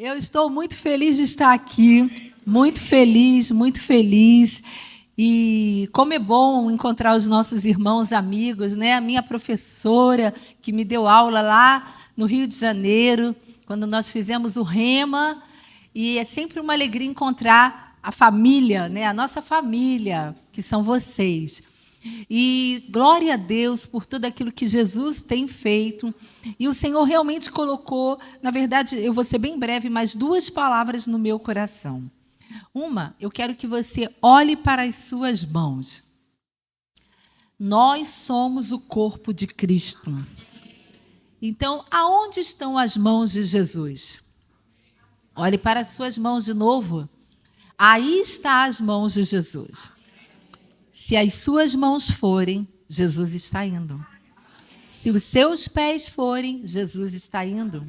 Eu estou muito feliz de estar aqui, muito feliz, muito feliz. E como é bom encontrar os nossos irmãos, amigos, né? A minha professora que me deu aula lá no Rio de Janeiro, quando nós fizemos o Rema, e é sempre uma alegria encontrar a família, né? A nossa família, que são vocês. E glória a Deus por tudo aquilo que Jesus tem feito. E o Senhor realmente colocou, na verdade, eu vou ser bem breve, mas duas palavras no meu coração. Uma, eu quero que você olhe para as suas mãos. Nós somos o corpo de Cristo. Então, aonde estão as mãos de Jesus? Olhe para as suas mãos de novo. Aí está as mãos de Jesus. Se as suas mãos forem, Jesus está indo. Se os seus pés forem, Jesus está indo.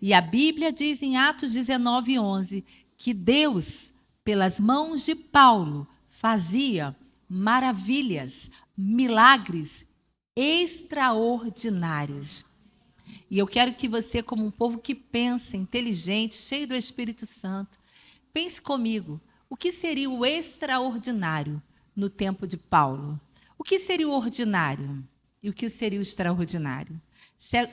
E a Bíblia diz em Atos 19:11 que Deus, pelas mãos de Paulo, fazia maravilhas, milagres extraordinários. E eu quero que você, como um povo que pensa, inteligente, cheio do Espírito Santo, pense comigo, o que seria o extraordinário no tempo de Paulo? O que seria o ordinário? E o que seria o extraordinário?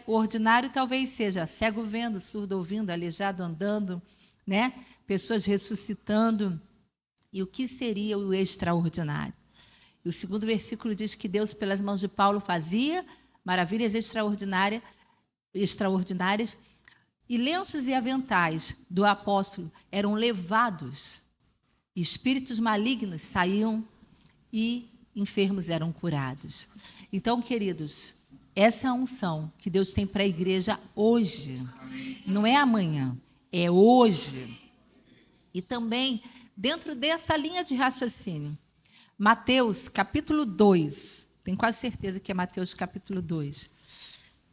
O ordinário talvez seja cego vendo, surdo ouvindo, aleijado andando, né? Pessoas ressuscitando. E o que seria o extraordinário? E o segundo versículo diz que Deus, pelas mãos de Paulo, fazia maravilhas extraordinárias, e lenços e aventais do apóstolo eram levados, espíritos malignos saíam e enfermos eram curados. Então, queridos, essa é a unção que Deus tem para a igreja hoje. Amém. Não é amanhã, é hoje. E também, dentro dessa linha de raciocínio, Mateus, capítulo 2, tenho quase certeza que é Mateus, capítulo 2.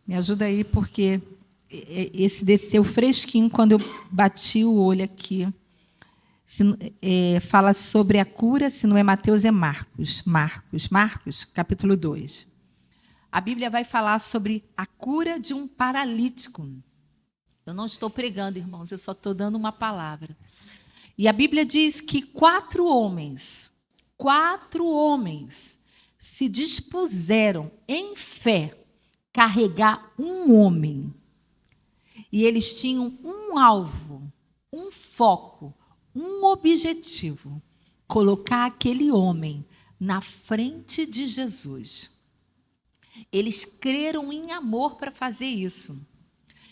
Me ajuda aí, porque esse desceu fresquinho quando eu bati o olho aqui. Fala sobre a cura, se não é Mateus, é Marcos, capítulo 2. A Bíblia vai falar sobre a cura de um paralítico. Eu não estou pregando, irmãos, eu só estou dando uma palavra. E a Bíblia diz que quatro homens se dispuseram em fé carregar um homem. E eles tinham um alvo, um foco, um objetivo: colocar aquele homem na frente de Jesus. Eles creram em amor para fazer isso.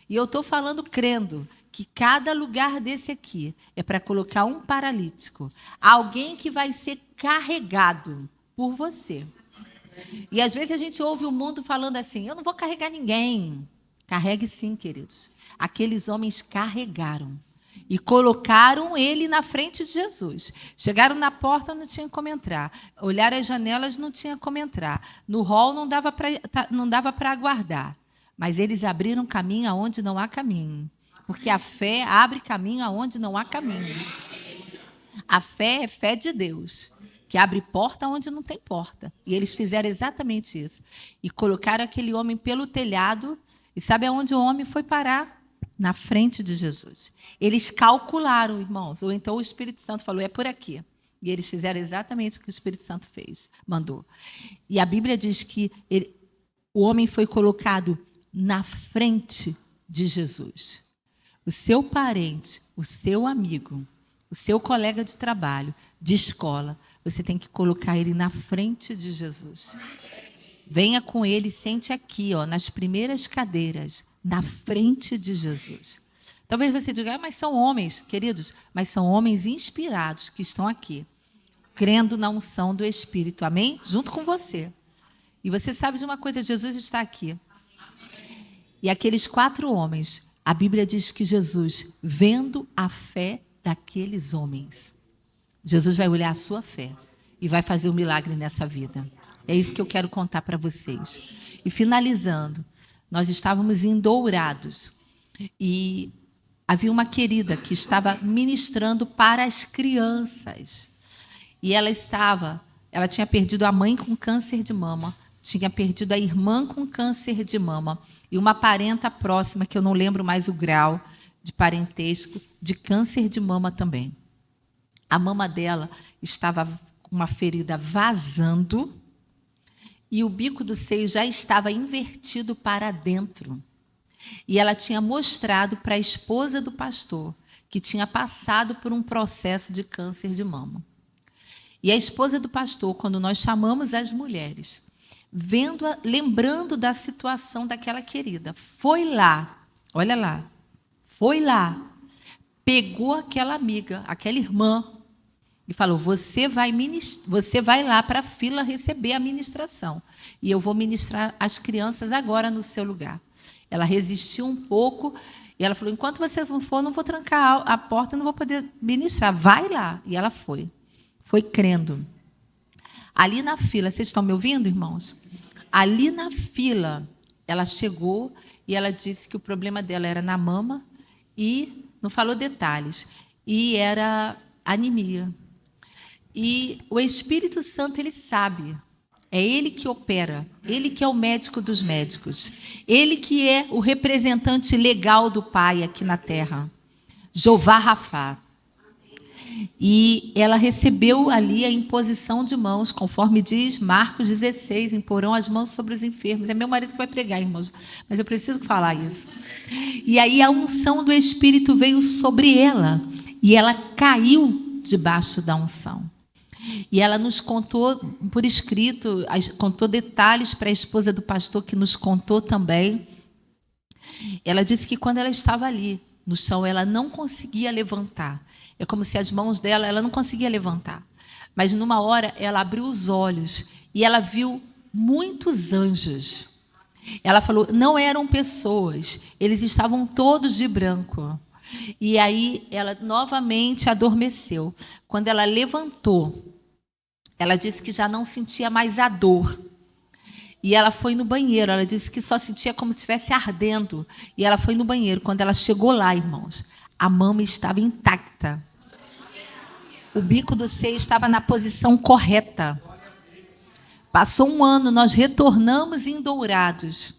E eu estou falando crendo que cada lugar desse aqui é para colocar um paralítico, alguém que vai ser carregado por você. E às vezes a gente ouve o mundo falando assim: eu não vou carregar ninguém. Carregue sim, queridos. Aqueles homens carregaram e colocaram ele na frente de Jesus. Chegaram na porta, não tinha como entrar. Olharam as janelas, não tinha como entrar. No hall não dava para aguardar. Mas eles abriram caminho aonde não há caminho. Porque a fé abre caminho aonde não há caminho. A fé é fé de Deus, que abre porta onde não tem porta. E eles fizeram exatamente isso. E colocaram aquele homem pelo telhado. E sabe aonde o homem foi parar? Na frente de Jesus. Eles calcularam, irmãos, ou então o Espírito Santo falou: é por aqui. E eles fizeram exatamente o que o Espírito Santo fez, mandou. E a Bíblia diz que o homem foi colocado na frente de Jesus. O seu parente, o seu amigo, o seu colega de trabalho, de escola, você tem que colocar ele na frente de Jesus. Venha com ele, sente aqui, ó, nas primeiras cadeiras, na frente de Jesus. Talvez você diga: mas são homens, queridos, mas são homens inspirados que estão aqui, crendo na unção do Espírito, amém? Junto com você. E você sabe de uma coisa: Jesus está aqui. E aqueles quatro homens, a Bíblia diz que Jesus, vendo a fé daqueles homens, Jesus vai olhar a sua fé e vai fazer um milagre nessa vida. É isso que eu quero contar para vocês. E finalizando, nós estávamos em Dourados e havia uma querida que estava ministrando para as crianças. E ela tinha perdido a mãe com câncer de mama, tinha perdido a irmã com câncer de mama e uma parenta próxima, que eu não lembro mais o grau, de parentesco, de câncer de mama também. A mama dela estava com uma ferida vazando e o bico do seio já estava invertido para dentro. E ela tinha mostrado para a esposa do pastor que tinha passado por um processo de câncer de mama. E a esposa do pastor, quando nós chamamos as mulheres, lembrando da situação daquela querida, foi lá, olha lá, foi lá, pegou aquela amiga, aquela irmã, e falou, você vai lá para a fila receber a ministração, e eu vou ministrar as crianças agora no seu lugar. Ela resistiu um pouco, e ela falou, enquanto você não for, não vou trancar a porta, não vou poder ministrar, vai lá. E ela foi crendo. Ali na fila, vocês estão me ouvindo, irmãos? Ali na fila, ela chegou e ela disse que o problema dela era na mama e, não falou detalhes, e era anemia. E o Espírito Santo, ele sabe, é ele que opera, ele que é o médico dos médicos, ele que é o representante legal do Pai aqui na terra, Jeová Rafá. E ela recebeu ali a imposição de mãos, conforme diz Marcos 16, imporão as mãos sobre os enfermos. É meu marido que vai pregar, irmãos, mas eu preciso falar isso. E aí a unção do Espírito veio sobre ela, e ela caiu debaixo da unção. E ela nos contou por escrito, contou detalhes para a esposa do pastor, que nos contou também. Ela disse que quando ela estava ali, no chão, ela não conseguia levantar. É como se as mãos dela, ela não conseguia levantar. Mas, numa hora, ela abriu os olhos e ela viu muitos anjos. Ela falou, não eram pessoas, eles estavam todos de branco. E aí, ela novamente adormeceu. Quando ela levantou, ela disse que já não sentia mais a dor. E ela foi no banheiro, ela disse que só sentia como se estivesse ardendo. E ela foi no banheiro. Quando ela chegou lá, irmãos, a mama estava intacta. O bico do seio estava na posição correta. Passou um ano, nós retornamos em Dourados.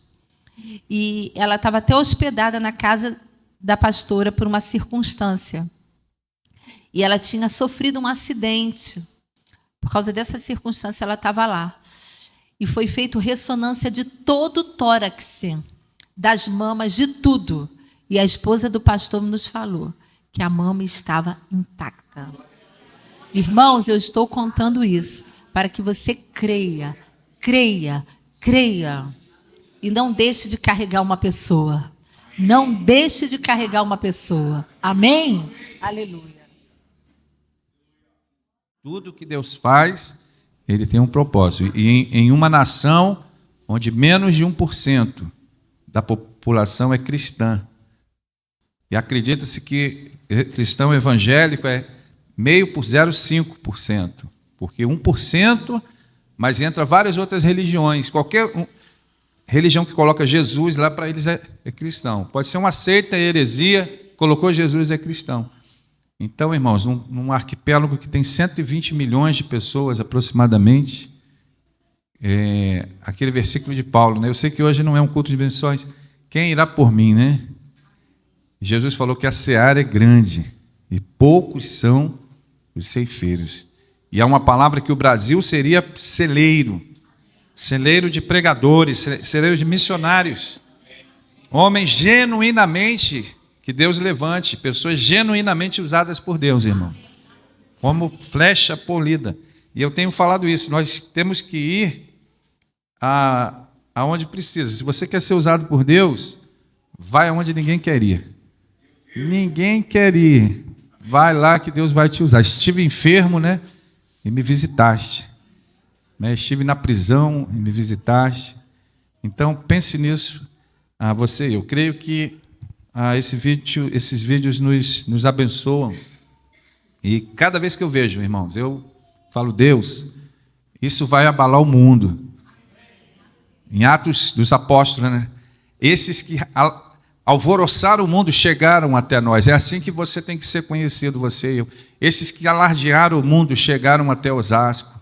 E ela estava até hospedada na casa da pastora por uma circunstância. E ela tinha sofrido um acidente. Por causa dessa circunstância, ela estava lá. E foi feita ressonância de todo o tórax, das mamas, de tudo. E a esposa do pastor nos falou que a mama estava intacta. Irmãos, eu estou contando isso para que você creia, creia, creia. E não deixe de carregar uma pessoa. Não deixe de carregar uma pessoa. Amém? Aleluia. Tudo que Deus faz, Ele tem um propósito. E em uma nação onde menos de 1% da população é cristã, e acredita-se que cristão evangélico é 0,5%, porque 1%, mas entra várias outras religiões. Qualquer religião que coloca Jesus lá, para eles é cristão. Pode ser uma seita, heresia, colocou Jesus, é cristão. Então, irmãos, num arquipélago que tem 120 milhões de pessoas aproximadamente, aquele versículo de Paulo, né? Eu sei que hoje não é um culto de benções, quem irá por mim, né? Jesus falou que a seara é grande e poucos são os ceifeiros. E há uma palavra que o Brasil seria celeiro de pregadores, celeiro de missionários, homens genuinamente, que Deus levante, pessoas genuinamente usadas por Deus, irmão, como flecha polida. E eu tenho falado isso, nós temos que ir aonde precisa. Se você quer ser usado por Deus, vai aonde ninguém quer ir. Ninguém quer ir. Vai lá que Deus vai te usar. Estive enfermo, né? E me visitaste. Estive na prisão e me visitaste. Então, pense nisso. Você, eu creio que esses vídeos nos abençoam. E cada vez que eu vejo, irmãos, eu falo, Deus, isso vai abalar o mundo. Em Atos dos Apóstolos, né? Esses que alvoroçaram o mundo chegaram até nós. É assim que você tem que ser conhecido, você e eu. Esses que alardearam o mundo chegaram até Osasco,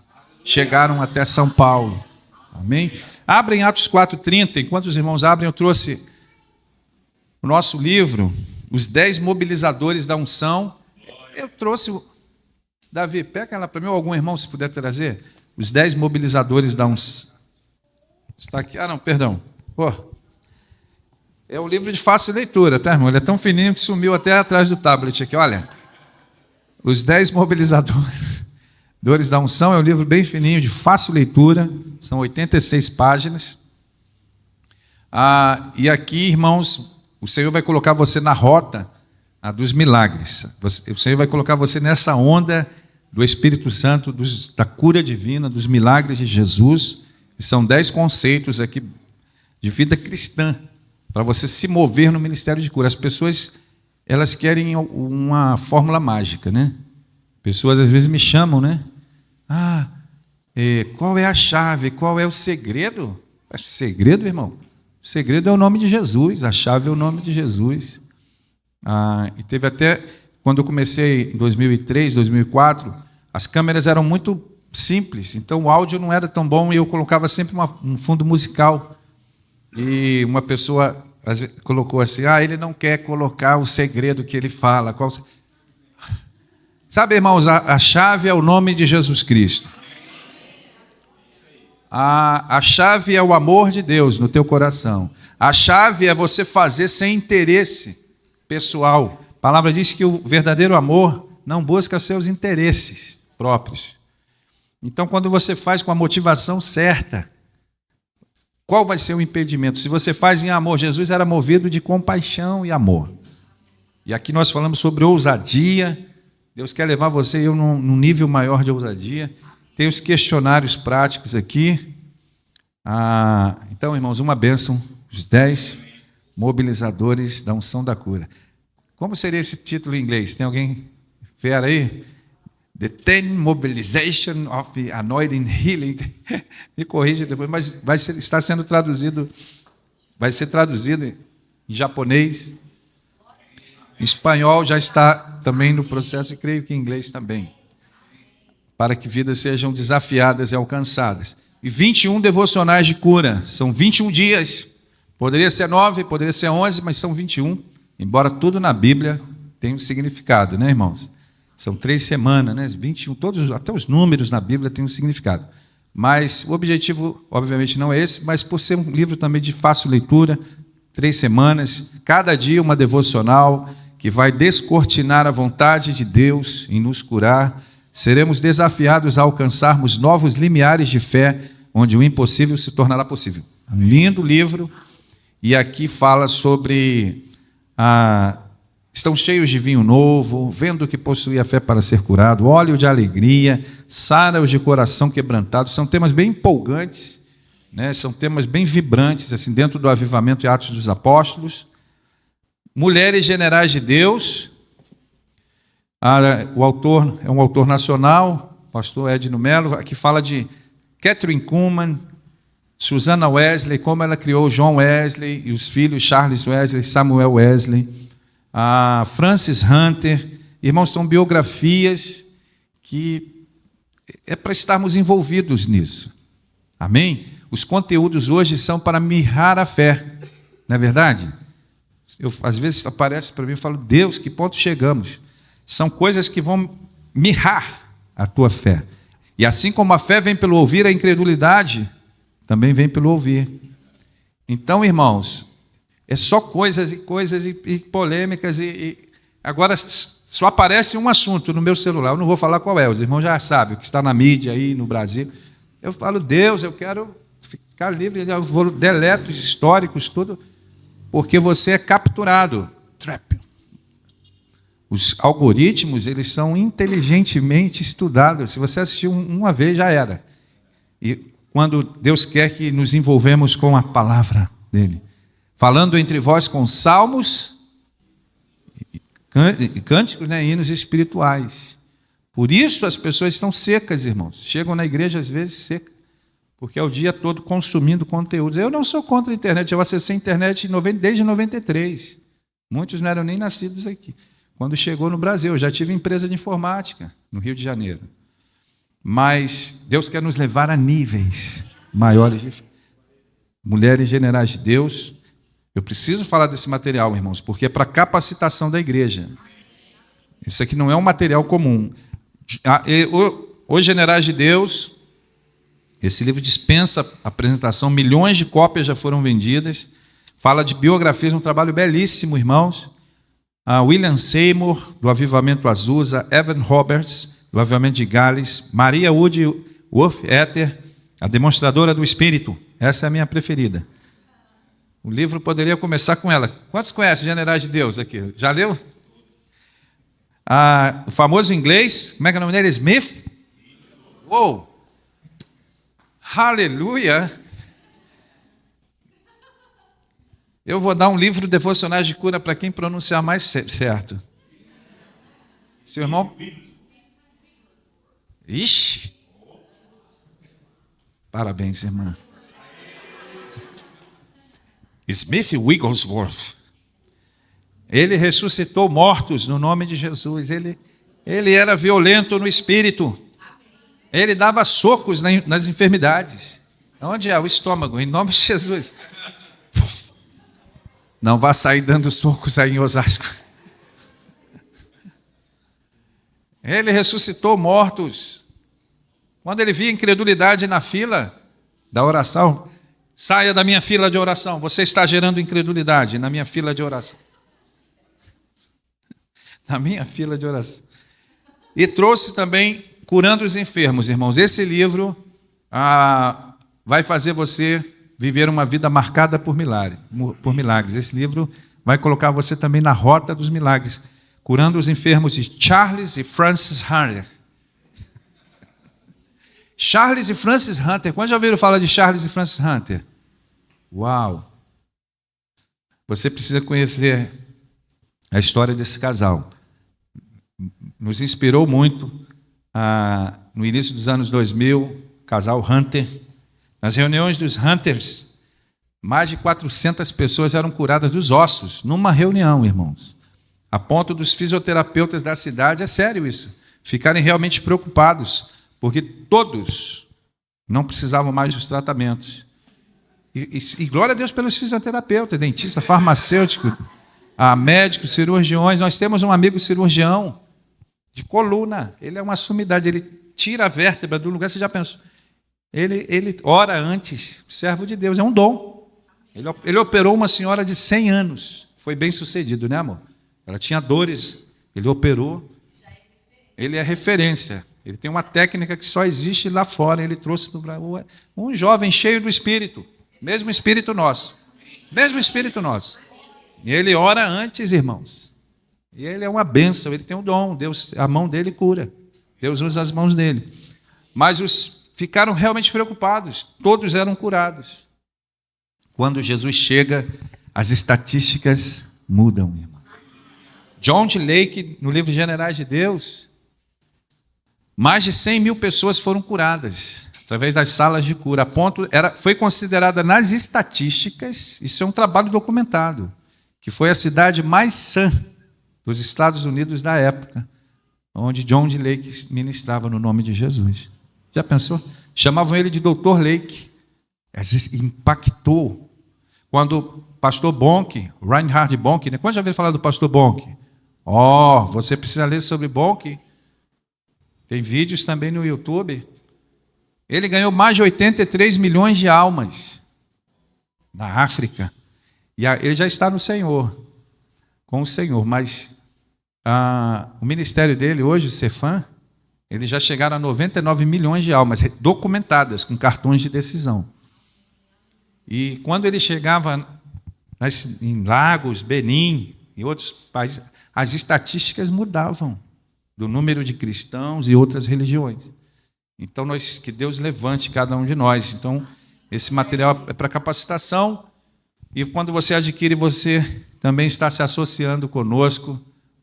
chegaram até São Paulo. Amém? Abrem Atos 4:30. Enquanto os irmãos abrem, eu trouxe o nosso livro. os 10 mobilizadores da unção. Eu trouxe Davi, pega ela para mim, ou algum irmão, se puder trazer. Os 10 mobilizadores da unção. Está aqui. Ah, não, perdão. É um livro de fácil leitura, tá, irmão? Ele é tão fininho que sumiu até atrás do tablet aqui. Olha. Os 10 mobilizadores da unção é um livro bem fininho, de fácil leitura. São 86 páginas. E aqui, irmãos, o Senhor vai colocar você na rota dos milagres. O Senhor vai colocar você nessa onda do Espírito Santo, da cura divina, dos milagres de Jesus. E são 10 conceitos aqui de vida cristã, para você se mover no ministério de cura. As pessoas, elas querem uma fórmula mágica, né? Pessoas às vezes me chamam, né? Qual é a chave? Qual é o segredo? O segredo, irmão? O segredo é o nome de Jesus, a chave é o nome de Jesus. E teve até, quando eu comecei em 2003, 2004, as câmeras eram muito simples, então o áudio não era tão bom e eu colocava sempre um fundo musical. E uma pessoa colocou assim, ele não quer colocar o segredo que ele fala. Sabe, irmãos, a chave é o nome de Jesus Cristo. A chave é o amor de Deus no teu coração. A chave é você fazer sem interesse pessoal. A palavra diz que o verdadeiro amor não busca os seus interesses próprios. Então, quando você faz com a motivação certa, qual vai ser o impedimento? Se você faz em amor, Jesus era movido de compaixão e amor. E aqui nós falamos sobre ousadia. Deus quer levar você e eu num nível maior de ousadia. Tem os questionários práticos aqui. Então, irmãos, uma bênção. Os 10 mobilizadores da unção da cura. Como seria esse título em inglês? Tem alguém fera aí? The 10 Mobilization of the Anointing Healing. Me corrija depois, mas está sendo traduzido. Vai ser traduzido em japonês. Em espanhol já está também no processo, e creio que em inglês também. Para que vidas sejam desafiadas e alcançadas. E 21 devocionais de cura. São 21 dias. Poderia ser 9, poderia ser 11, mas são 21. Embora tudo na Bíblia tenha um significado, né, irmãos? São 3 semanas, né? 21, até os números na Bíblia têm um significado. Mas o objetivo, obviamente, não é esse, mas por ser um livro também de fácil leitura, 3 semanas, cada dia uma devocional que vai descortinar a vontade de Deus em nos curar. Seremos desafiados a alcançarmos novos limiares de fé, onde o impossível se tornará possível. Um lindo livro, e aqui fala sobre estão cheios de vinho novo, vendo que possui a fé para ser curado, óleo de alegria, sara-os de coração quebrantado. São temas bem empolgantes, né? São temas bem vibrantes, assim, dentro do avivamento e Atos dos Apóstolos. Mulheres Generais de Deus. O autor é um autor nacional, pastor Edno Melo, que fala de Catherine Kuhlman, Susana Wesley, como ela criou John Wesley e os filhos Charles Wesley, Samuel Wesley, Francis Hunter. Irmãos, são biografias que é para estarmos envolvidos nisso. Amém? Os conteúdos hoje são para mirrar a fé, não é verdade? Às vezes aparece para mim e falo, Deus, que ponto chegamos? São coisas que vão mirrar a tua fé. E assim como a fé vem pelo ouvir, a incredulidade também vem pelo ouvir. Então, irmãos, é só coisas e polêmicas. Agora só aparece um assunto no meu celular. Eu não vou falar qual é, os irmãos já sabem, o que está na mídia aí no Brasil. Eu falo, Deus, eu quero ficar livre, eu vou deleto os históricos, tudo, porque você é capturado. Trap. Os algoritmos, eles são inteligentemente estudados. Se você assistiu uma vez, já era. E quando Deus quer que nos envolvemos com a palavra dele, falando entre vós com salmos, cânticos, né, hinos espirituais. Por isso as pessoas estão secas, irmãos. Chegam na igreja às vezes secas, porque é o dia todo consumindo conteúdos. Eu não sou contra a internet, eu acessei a internet desde 93. Muitos não eram nem nascidos aqui. Quando chegou no Brasil, eu já tive empresa de informática no Rio de Janeiro. Mas Deus quer nos levar a níveis maiores de fé. Mulheres Generais de Deus. Eu preciso falar desse material, irmãos, porque é para capacitação da igreja. Isso aqui não é um material comum. Os Generais de Deus, esse livro dispensa apresentação, milhões de cópias já foram vendidas. Fala de biografias, um trabalho belíssimo, irmãos. William Seymour, do Avivamento Azusa, Evan Roberts, do Avivamento de Gales, Maria Woodworth-Etter, a Demonstradora do Espírito. Essa é a minha preferida. O livro poderia começar com ela. Quantos conhecem Generais de Deus aqui? Já leu? O famoso inglês, como é que é o nome dele? Smith? Uou! Aleluia! Eu vou dar um livro devocionais de cura para quem pronunciar mais certo. Seu irmão? Ixi! Parabéns, irmã. Smith Wigglesworth. Ele ressuscitou mortos no nome de Jesus. Ele era violento no espírito. Ele dava socos nas enfermidades. Onde é? O estômago, em nome de Jesus. Não vá sair dando socos aí em Osasco. Ele ressuscitou mortos. Quando ele via incredulidade na fila da oração, saia da minha fila de oração. Você está gerando incredulidade na minha fila de oração. Na minha fila de oração. E trouxe também Curando os Enfermos, irmãos. Esse livro vai fazer você viver uma vida marcada por milagres. Esse livro vai colocar você também na rota dos milagres. Curando os Enfermos, de Charles e Francis Hunter. Charles e Francis Hunter. Quando já ouviram falar de Charles e Francis Hunter? Uau! Você precisa conhecer a história desse casal. Nos inspirou muito no início dos anos 2000, casal Hunter. Nas reuniões dos Hunters, mais de 400 pessoas eram curadas dos ossos, numa reunião, irmãos. A ponto dos fisioterapeutas da cidade, é sério isso, ficarem realmente preocupados, porque todos não precisavam mais dos tratamentos. E glória a Deus pelos fisioterapeutas, dentistas, farmacêuticos, médicos, cirurgiões. Nós temos um amigo cirurgião de coluna. Ele é uma sumidade, ele tira a vértebra do lugar. Você já pensou? Ele ora antes, servo de Deus, é um dom. Ele operou uma senhora de 100 anos. Foi bem sucedido, né, amor? Ela tinha dores, ele operou. Ele é referência. Ele tem uma técnica que só existe lá fora. Ele trouxe para o Brasil um jovem cheio do Espírito. Mesmo Espírito nosso. Mesmo Espírito nosso. E ele ora antes, irmãos. E ele é uma bênção, ele tem um dom. Deus, a mão dele cura. Deus usa as mãos dele. Mas ficaram realmente preocupados. Todos eram curados. Quando Jesus chega, as estatísticas mudam, irmão. John D. Lake, no livro Generais de Deus, mais de 100 mil pessoas foram curadas através das salas de cura. Foi considerada nas estatísticas, isso é um trabalho documentado, que foi a cidade mais sã dos Estados Unidos da época, onde John D. Lake ministrava no nome de Jesus. Já pensou? Chamavam ele de Dr. Lake. Impactou. Quando o pastor Bonk, Reinhard Bonk, né? Quando já ouviu falar do pastor Bonk? Você precisa ler sobre Bonk. Tem vídeos também no YouTube. Ele ganhou mais de 83 milhões de almas na África. E ele já está no Senhor, com o Senhor. Mas o ministério dele hoje, Cefam, eles já chegaram a 99 milhões de almas documentadas, com cartões de decisão. E quando ele chegava em Lagos, Benin e outros países, as estatísticas mudavam do número de cristãos e outras religiões. Então, que Deus levante cada um de nós. Então, esse material é para capacitação, e quando você adquire, você também está se associando conosco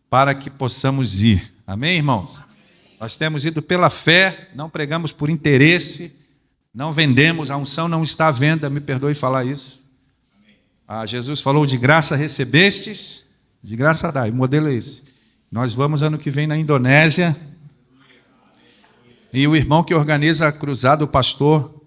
para que possamos ir. Amém, irmãos? Amém. Nós temos ido pela fé, não pregamos por interesse, não vendemos, a unção não está à venda, me perdoe falar isso. Jesus falou: de graça recebestes, de graça dai. O modelo é esse. Nós vamos ano que vem na Indonésia. E o irmão que organiza a cruzada, o pastor,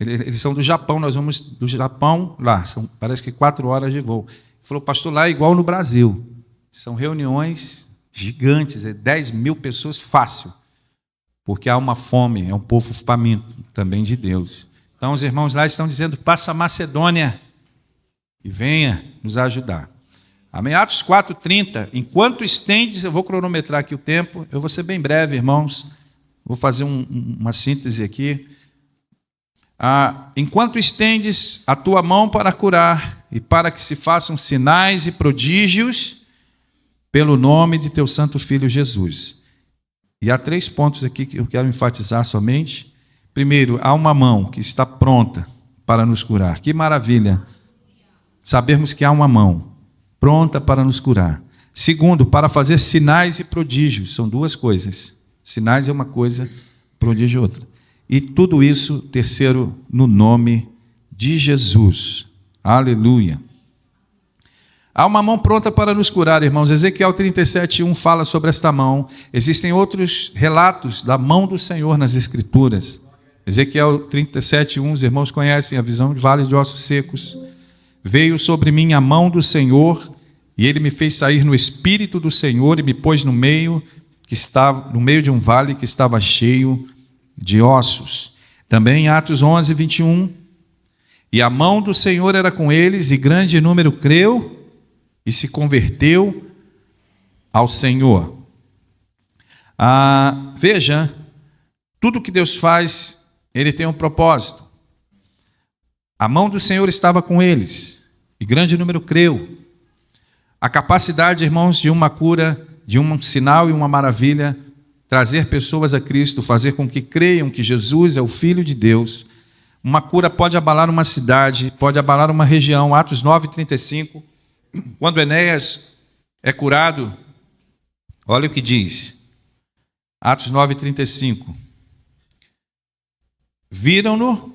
Eles são do Japão, nós vamos do Japão lá, são parece que 4 horas de voo. Ele falou, pastor, lá é igual no Brasil. São reuniões gigantes, 10 mil pessoas fácil, porque há uma fome, é um povo faminto também de Deus. Então os irmãos lá estão dizendo, passa a Macedônia e venha nos ajudar. Amém? Atos 4:30, enquanto estendes, eu vou cronometrar aqui o tempo, eu vou ser bem breve, irmãos, vou fazer uma síntese aqui. Enquanto estendes a tua mão para curar e para que se façam sinais e prodígios pelo nome de teu santo Filho Jesus. E há 3 pontos aqui que eu quero enfatizar somente. Primeiro, há uma mão que está pronta para nos curar. Que maravilha sabermos que há uma mão pronta para nos curar. Segundo, para fazer sinais e prodígios. São 2 coisas. Sinais é uma coisa, prodígio é outra. E tudo isso, terceiro, no nome de Jesus. Aleluia. Há uma mão pronta para nos curar, irmãos. Ezequiel 37:1 fala sobre esta mão. Existem outros relatos da mão do Senhor nas Escrituras. Ezequiel 37:1, os irmãos conhecem a visão de vale de ossos secos. Veio sobre mim a mão do Senhor, e ele me fez sair no espírito do Senhor e me pôs no meio de um vale que estava cheio de ossos. Também em Atos 11:21, e a mão do Senhor era com eles, e grande número creu e se converteu ao Senhor. Veja, tudo que Deus faz, Ele tem um propósito. A mão do Senhor estava com eles, e grande número creu. A capacidade, irmãos, de uma cura, de um sinal e uma maravilha, trazer pessoas a Cristo, fazer com que creiam que Jesus é o Filho de Deus. Uma cura pode abalar uma cidade, pode abalar uma região. Atos 9:35, quando Enéas é curado, olha o que diz. Atos 9:35. Viram-no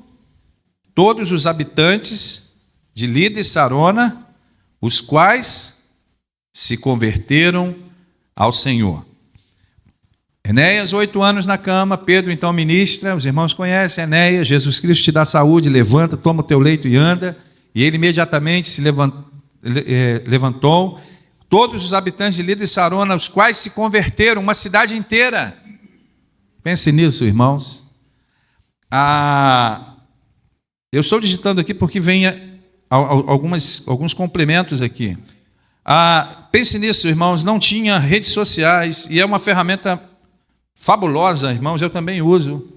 todos os habitantes de Lida e Sarona, os quais se converteram ao Senhor. Enéas, 8 anos na cama, Pedro então ministra, os irmãos conhecem Enéas, Jesus Cristo te dá saúde, levanta, toma o teu leito e anda, e ele imediatamente se levantou, todos os habitantes de Lida e Sarona, os quais se converteram, uma cidade inteira. Pense nisso, irmãos. Eu estou digitando aqui porque vem alguns complementos aqui. Pense nisso, irmãos, não tinha redes sociais, e é uma ferramenta fabulosa, irmãos, eu também uso,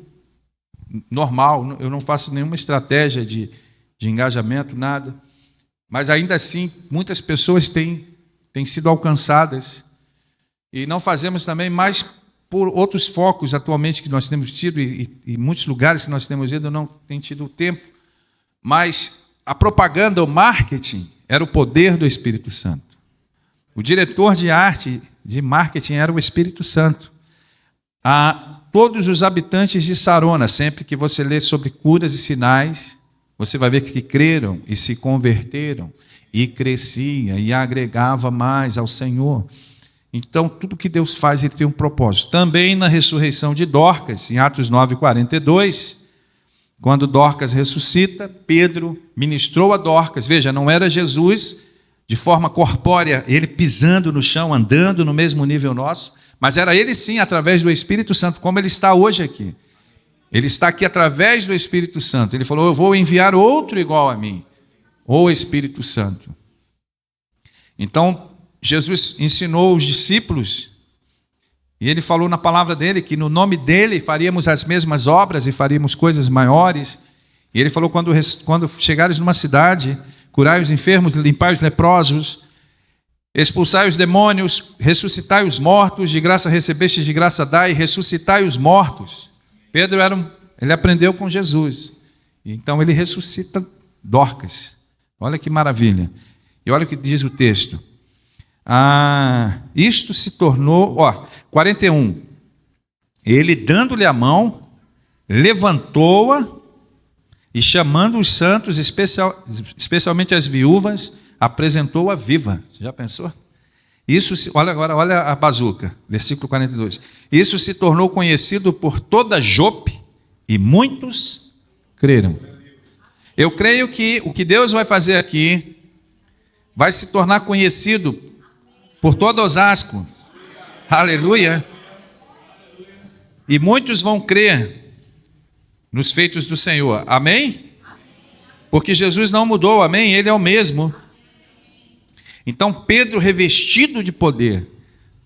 normal, eu não faço nenhuma estratégia de engajamento, nada, mas ainda assim, muitas pessoas têm sido alcançadas, e não fazemos também mais por outros focos atualmente que nós temos tido, e muitos lugares que nós temos ido não tem tido tempo, mas a propaganda, o marketing, era o poder do Espírito Santo. O diretor de arte, de marketing, era o Espírito Santo. Todos os habitantes de Sarona, sempre que você lê sobre curas e sinais, você vai ver que creram e se converteram, e crescia e agregava mais ao Senhor. Então, tudo que Deus faz, Ele tem um propósito. Também na ressurreição de Dorcas, em Atos 9:42, quando Dorcas ressuscita, Pedro ministrou a Dorcas. Veja, não era Jesus de forma corpórea, Ele pisando no chão, andando no mesmo nível nosso, mas era Ele sim, através do Espírito Santo, como Ele está hoje aqui. Ele está aqui através do Espírito Santo. Ele falou, eu vou enviar outro igual a mim, o Espírito Santo. Então, Jesus ensinou os discípulos, e Ele falou na palavra dEle, que no nome dEle faríamos as mesmas obras e faríamos coisas maiores. E Ele falou, quando chegares numa cidade, curai os enfermos, limpai os leprosos, expulsai os demônios, ressuscitai os mortos, de graça recebestes, de graça dai, ressuscitai os mortos. Pedro ele aprendeu com Jesus, então ele ressuscita Dorcas. Olha que maravilha. E olha o que diz o texto. Isto se tornou, 41. Ele, dando-lhe a mão, levantou-a e, chamando os santos, especialmente as viúvas, apresentou-a viva. Já pensou? Olha agora, olha a bazuca, versículo 42. Isso se tornou conhecido por toda Jope, e muitos creram. Eu creio que o que Deus vai fazer aqui vai se tornar conhecido por todo Osasco. Aleluia. E muitos vão crer nos feitos do Senhor. Amém? Porque Jesus não mudou, amém? Ele é o mesmo. Então Pedro revestido de poder,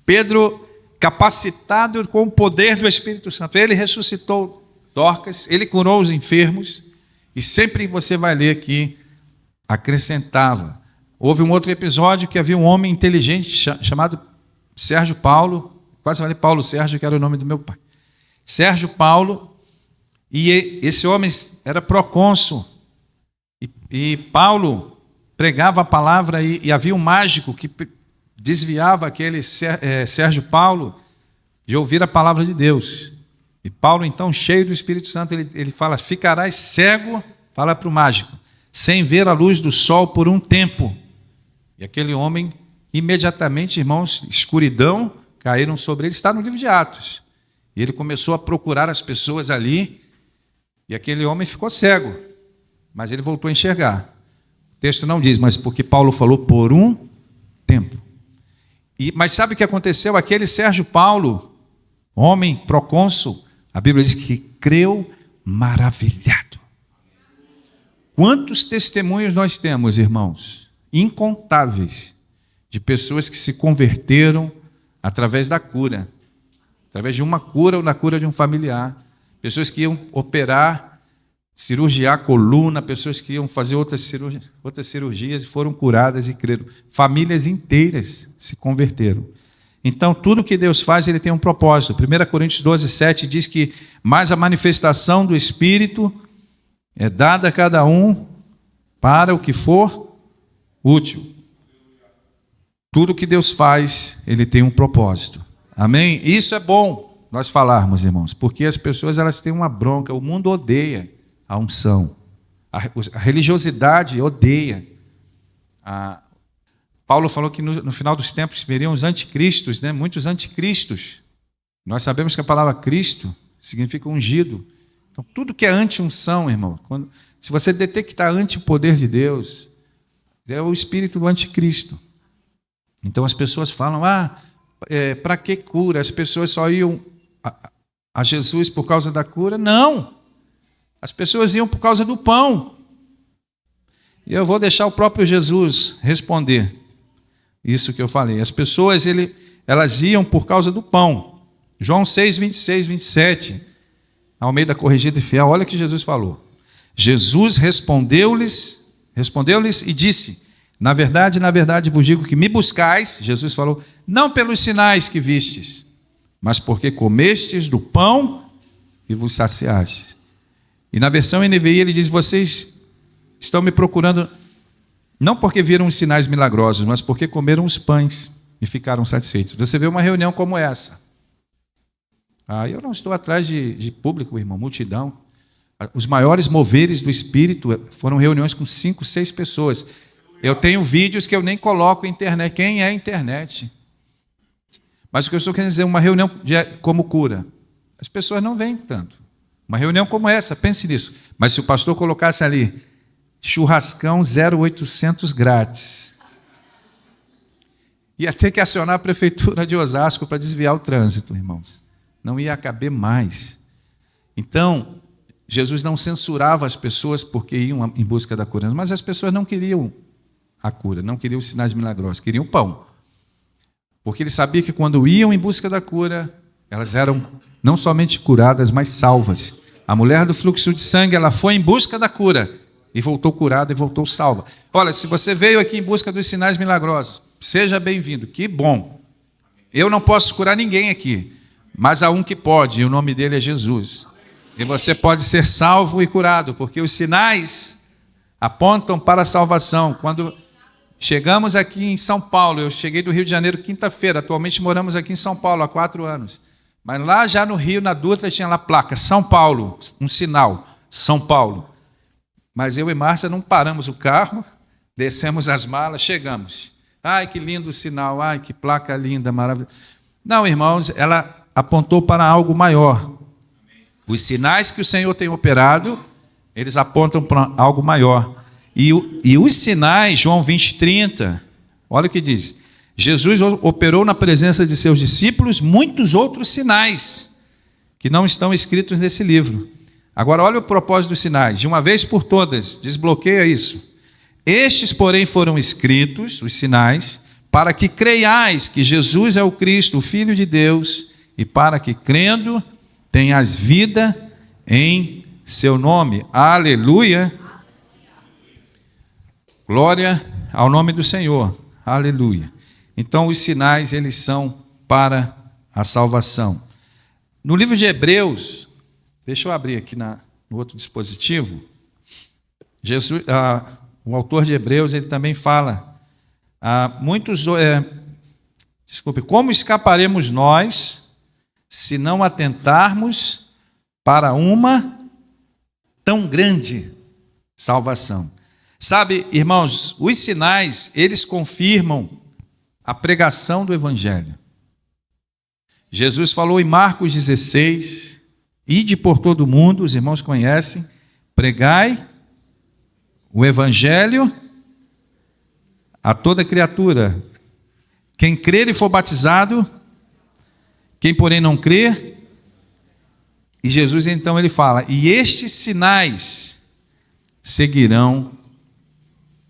Pedro capacitado com o poder do Espírito Santo, ele ressuscitou Dorcas, ele curou os enfermos, e sempre você vai ler que acrescentava. Houve um outro episódio que havia um homem inteligente chamado Sérgio Paulo, quase falei Paulo Sérgio, que era o nome do meu pai. Sérgio Paulo, e esse homem era procônsul, e Paulo pregava a palavra, e havia um mágico que desviava aquele Sérgio Paulo de ouvir a palavra de Deus. E Paulo, então, cheio do Espírito Santo, ele fala: ficarás cego, fala para o mágico, sem ver a luz do sol por um tempo. E aquele homem, imediatamente, irmãos, escuridão caíram sobre ele. Está no livro de Atos. E ele começou a procurar as pessoas ali, e aquele homem ficou cego, mas ele voltou a enxergar. O texto não diz, mas porque Paulo falou por um tempo. Mas sabe o que aconteceu? Aquele Sérgio Paulo, homem procônsul, a Bíblia diz que creu maravilhado. Quantos testemunhos nós temos, irmãos? Incontáveis, de pessoas que se converteram através da cura, através de uma cura ou na cura de um familiar, pessoas que iam operar, cirurgiar a coluna, pessoas que iam fazer outras cirurgias e foram curadas e creram. Famílias inteiras se converteram. Então, tudo que Deus faz, Ele tem um propósito. 1 Coríntios 12, 7 diz que mais a manifestação do Espírito é dada a cada um para o que for útil. Tudo que Deus faz, Ele tem um propósito. Amém? Isso é bom nós falarmos, irmãos, porque as pessoas elas têm uma bronca. O mundo odeia a unção. A religiosidade odeia. Paulo falou que no final dos tempos viriam os anticristos, né? Muitos anticristos. Nós sabemos que a palavra Cristo significa ungido. Então, tudo que é anti-unção, irmão, se você detectar anti o poder de Deus, é o espírito do anticristo. Então as pessoas falam, para que cura? As pessoas só iam a Jesus por causa da cura? Não! As pessoas iam por causa do pão. E eu vou deixar o próprio Jesus responder isso que eu falei. As pessoas, elas iam por causa do pão. João 6, 26, 27, Almeida Corrigida e Fiel, olha o que Jesus falou. Jesus respondeu-lhes e disse: na verdade, vos digo que me buscais, Jesus falou, não pelos sinais que vistes, mas porque comestes do pão e vos saciastes. E na versão NVI ele diz: vocês estão me procurando não porque viram os sinais milagrosos, mas porque comeram os pães e ficaram satisfeitos. Você vê uma reunião como essa. Eu não estou atrás de público, irmão, multidão. Os maiores moveres do Espírito foram reuniões com 5, 6 pessoas. Eu tenho vídeos que eu nem coloco na internet. Quem é a internet? Mas o que eu estou querendo dizer, uma reunião como cura. As pessoas não vêm tanto. Uma reunião como essa, pense nisso. Mas se o pastor colocasse ali, churrascão 0800 grátis, ia ter que acionar a prefeitura de Osasco para desviar o trânsito, irmãos. Não ia caber mais. Então, Jesus não censurava as pessoas porque iam em busca da cura, mas as pessoas não queriam a cura, não queriam os sinais milagrosos, queriam o pão. Porque ele sabia que quando iam em busca da cura, elas eram não somente curadas, mas salvas. A mulher do fluxo de sangue, ela foi em busca da cura e voltou curada e voltou salva. Olha, se você veio aqui em busca dos sinais milagrosos, seja bem-vindo, que bom. Eu não posso curar ninguém aqui, mas há um que pode, e o nome dele é Jesus. E você pode ser salvo e curado, porque os sinais apontam para a salvação. Quando chegamos aqui em São Paulo, eu cheguei do Rio de Janeiro quinta-feira, atualmente moramos aqui em São Paulo há 4 anos. Mas lá já no Rio, na Dutra, tinha lá placa, São Paulo, um sinal, São Paulo. Mas eu e Márcia não paramos o carro, descemos as malas, chegamos. Ai, que lindo o sinal, ai, que placa linda, maravilhosa. Não, irmãos, ela apontou para algo maior. Os sinais que o Senhor tem operado eles apontam para algo maior. E os sinais, João 20:30, olha o que diz. Jesus operou na presença de seus discípulos muitos outros sinais, que não estão escritos nesse livro. Agora olha o propósito dos sinais, de uma vez por todas, desbloqueia isso. Estes, porém, foram escritos, os sinais, para que creiais que Jesus é o Cristo, o Filho de Deus, e para que, crendo, tenhas vida em seu nome. Aleluia! Glória ao nome do Senhor. Aleluia! Então, os sinais, eles são para a salvação. No livro de Hebreus, deixa eu abrir aqui no outro dispositivo, o autor de Hebreus, ele também fala, como escaparemos nós se não atentarmos para uma tão grande salvação? Sabe, irmãos, os sinais, eles confirmam a pregação do Evangelho. Jesus falou em Marcos 16, ide por todo o mundo, os irmãos conhecem, pregai o Evangelho a toda criatura. Quem crer e for batizado, quem porém não crer, e Jesus então ele fala, e estes sinais seguirão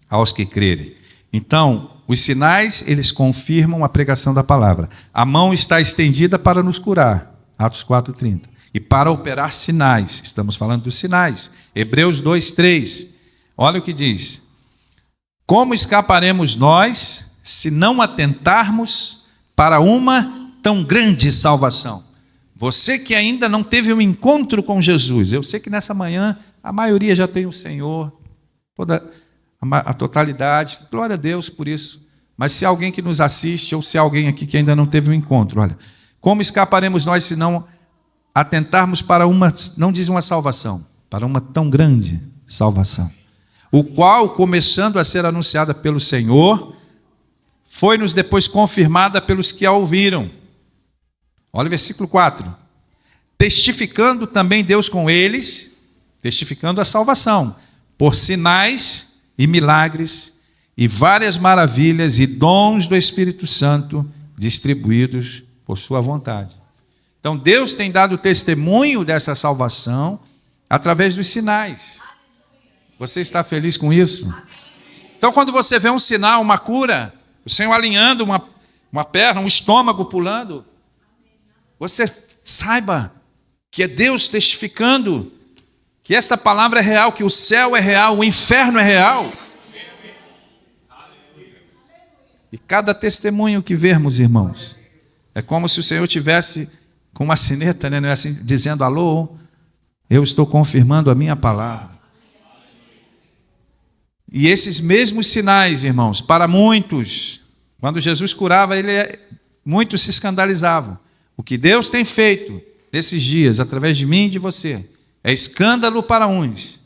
aos que crerem. Então, os sinais, eles confirmam a pregação da palavra. A mão está estendida para nos curar, Atos 4:30. E para operar sinais, estamos falando dos sinais. Hebreus 2:3, olha o que diz. Como escaparemos nós se não atentarmos para uma tão grande salvação? Você que ainda não teve um encontro com Jesus, eu sei que nessa manhã a maioria já tem o Senhor, a totalidade, glória a Deus por isso. Mas se alguém que nos assiste, ou se alguém aqui que ainda não teve um encontro, olha, como escaparemos nós se não atentarmos para não diz uma salvação, para uma tão grande salvação, o qual, começando a ser anunciada pelo Senhor, foi-nos depois confirmada pelos que a ouviram. Olha o versículo 4. Testificando também Deus com eles, testificando a salvação, por sinais e milagres, e várias maravilhas e dons do Espírito Santo distribuídos por sua vontade. Então Deus tem dado testemunho dessa salvação através dos sinais. Você está feliz com isso? Então quando você vê um sinal, uma cura, o Senhor alinhando uma perna, um estômago pulando, você saiba que é Deus testificando que esta palavra é real, que o céu é real, o inferno é real. E cada testemunho que vermos, irmãos, é como se o Senhor tivesse com uma sineta, né, assim, dizendo, alô, eu estou confirmando a minha palavra. E esses mesmos sinais, irmãos, para muitos, quando Jesus curava, muitos se escandalizavam. O que Deus tem feito nesses dias, através de mim e de você, é escândalo para uns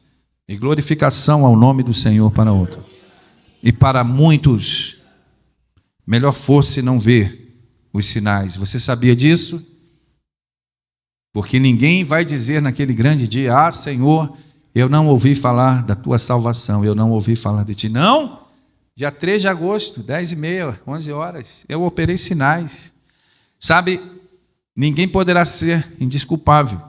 e glorificação ao nome do Senhor para outros. E para muitos, melhor fosse não ver os sinais. Você sabia disso? Porque ninguém vai dizer naquele grande dia, ah, Senhor, eu não ouvi falar da tua salvação, eu não ouvi falar de ti. Não, dia 3 de agosto, 10h30, 11 horas, eu operei sinais. Sabe, ninguém poderá ser indesculpável.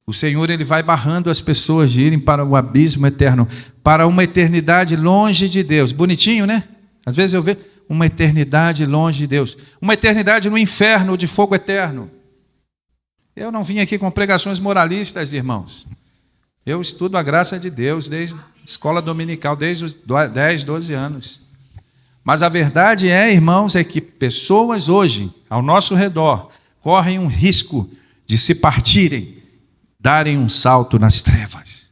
O Senhor, ele vai barrando as pessoas de irem para o abismo eterno, para uma eternidade longe de Deus. Bonitinho, né? Às vezes eu vejo uma eternidade longe de Deus, uma eternidade no inferno de fogo eterno. Eu não vim aqui com pregações moralistas, irmãos. Eu estudo a graça de Deus desde a escola dominical, desde os 10, 12 anos. Mas a verdade é, irmãos, é que pessoas hoje, ao nosso redor, correm um risco de se partirem, darem um salto nas trevas.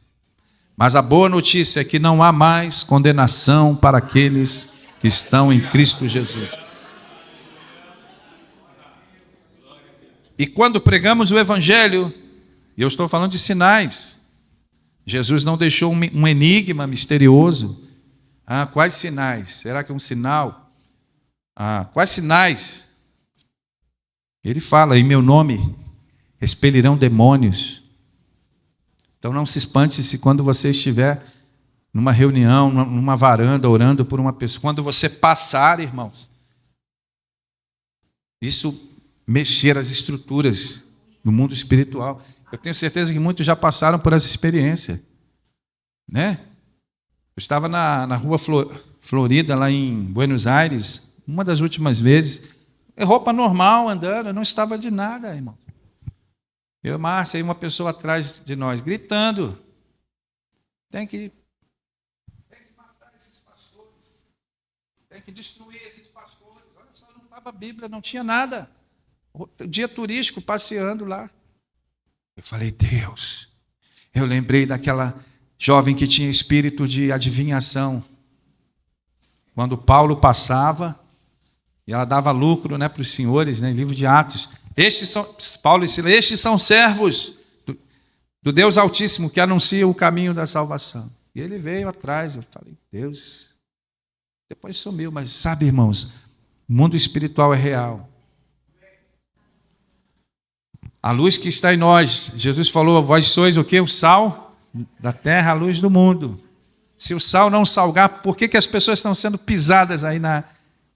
Mas a boa notícia é que não há mais condenação para aqueles que estão em Cristo Jesus. E quando pregamos o Evangelho, e eu estou falando de sinais, Jesus não deixou um enigma misterioso. Ah, quais sinais? Será que é um sinal? Ah, quais sinais? Ele fala, em meu nome expelirão demônios, Então não se espante se quando você estiver numa reunião, numa varanda, orando por uma pessoa, quando você passar, irmãos, isso mexer as estruturas do mundo espiritual. Eu tenho certeza que muitos já passaram por essa experiência, né? Eu estava na rua Florida, lá em Buenos Aires, uma das últimas vezes, roupa normal, andando, não estava de nada, irmão. Eu e Márcia, e uma pessoa atrás de nós, gritando, tem que matar esses pastores, tem que destruir esses pastores. Olha só, não estava a Bíblia, não tinha nada. Dia turístico, passeando lá. Eu falei, Deus, eu lembrei daquela jovem que tinha espírito de adivinhação. Quando Paulo passava, e ela dava lucro, né, para os senhores, né, livro de Atos. Paulo e Silas, estes são servos do Deus Altíssimo que anuncia o caminho da salvação. E ele veio atrás, eu falei, Deus. Depois sumiu, mas sabe, irmãos, o mundo espiritual é real. A luz que está em nós, Jesus falou, vós sois o quê? O sal da terra, a luz do mundo. Se o sal não salgar, por que as pessoas estão sendo pisadas aí na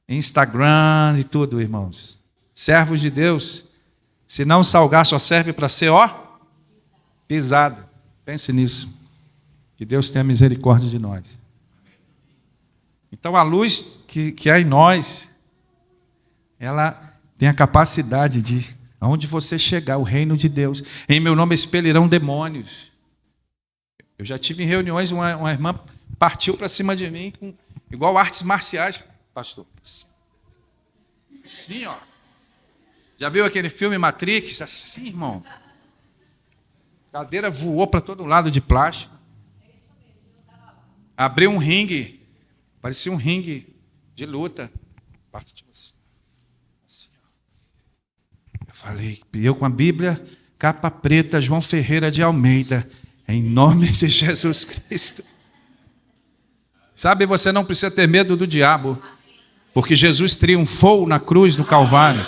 Instagram e tudo, irmãos? Servos de Deus, se não salgar, só serve para ser, pisado. Pense nisso. Que Deus tenha misericórdia de nós. Então a luz que há em nós, ela tem a capacidade de, aonde você chegar, o reino de Deus, em meu nome expelirão demônios. Eu já tive em reuniões, uma irmã partiu para cima de mim, igual artes marciais, pastor. Assim, ó. Já viu aquele filme Matrix? Assim, irmão. A cadeira voou para todo lado de plástico. Abriu um ringue. Parecia um ringue de luta. Partiu assim. Eu falei, eu com a Bíblia, capa preta, João Ferreira de Almeida, em nome de Jesus Cristo. Sabe, você não precisa ter medo do diabo, porque Jesus triunfou na cruz do Calvário.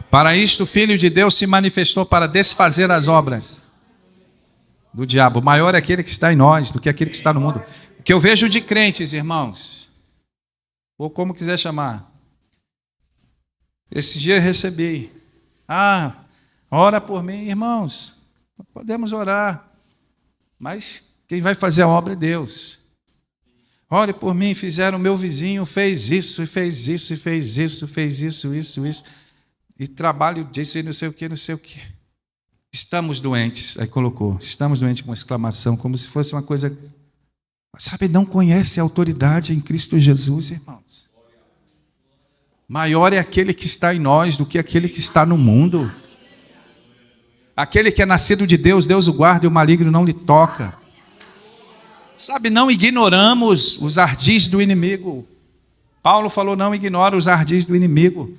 Para isto, o Filho de Deus se manifestou para desfazer as obras do diabo. Maior é aquele que está em nós do que aquele que está no mundo. O que eu vejo de crentes, irmãos, ou como quiser chamar, esses dias eu recebi, ora por mim, irmãos, podemos orar, mas quem vai fazer a obra é Deus. Ore por mim, fizeram, meu vizinho fez isso, e fez isso, e fez isso, fez isso, isso. E trabalho disse não sei o que. Estamos doentes, aí colocou, estamos doentes com exclamação, como se fosse uma coisa, sabe, não conhece a autoridade em Cristo Jesus, irmãos. Maior é aquele que está em nós do que aquele que está no mundo. Aquele que é nascido de Deus, Deus o guarda e o maligno não lhe toca. Sabe, não ignoramos os ardis do inimigo. Paulo falou, não ignora os ardis do inimigo.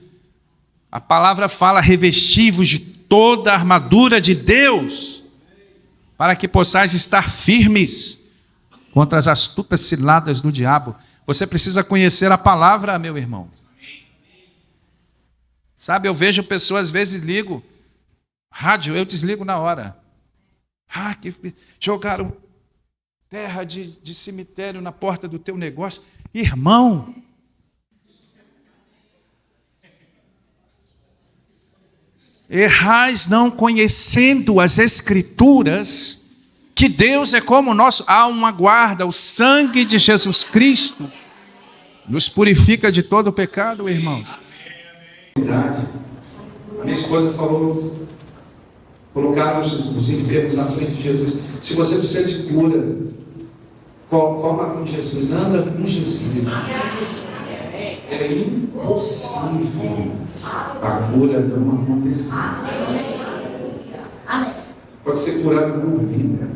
A palavra fala, revesti-vos de toda a armadura de Deus, para que possais estar firmes contra as astutas ciladas do diabo. Você precisa conhecer a palavra, meu irmão. Sabe, eu vejo pessoas, às vezes ligo, rádio, eu desligo na hora. Que jogaram terra de cemitério na porta do teu negócio. Irmão, errais não conhecendo as Escrituras, que Deus é como o nosso, há uma guarda, o sangue de Jesus Cristo nos purifica de todo o pecado, irmãos. A minha esposa falou, colocaram os enfermos na frente de Jesus. Se você precisa de cura, coma com Jesus, anda com Jesus. É impossível a cura não acontecer. Pode ser curado no vida.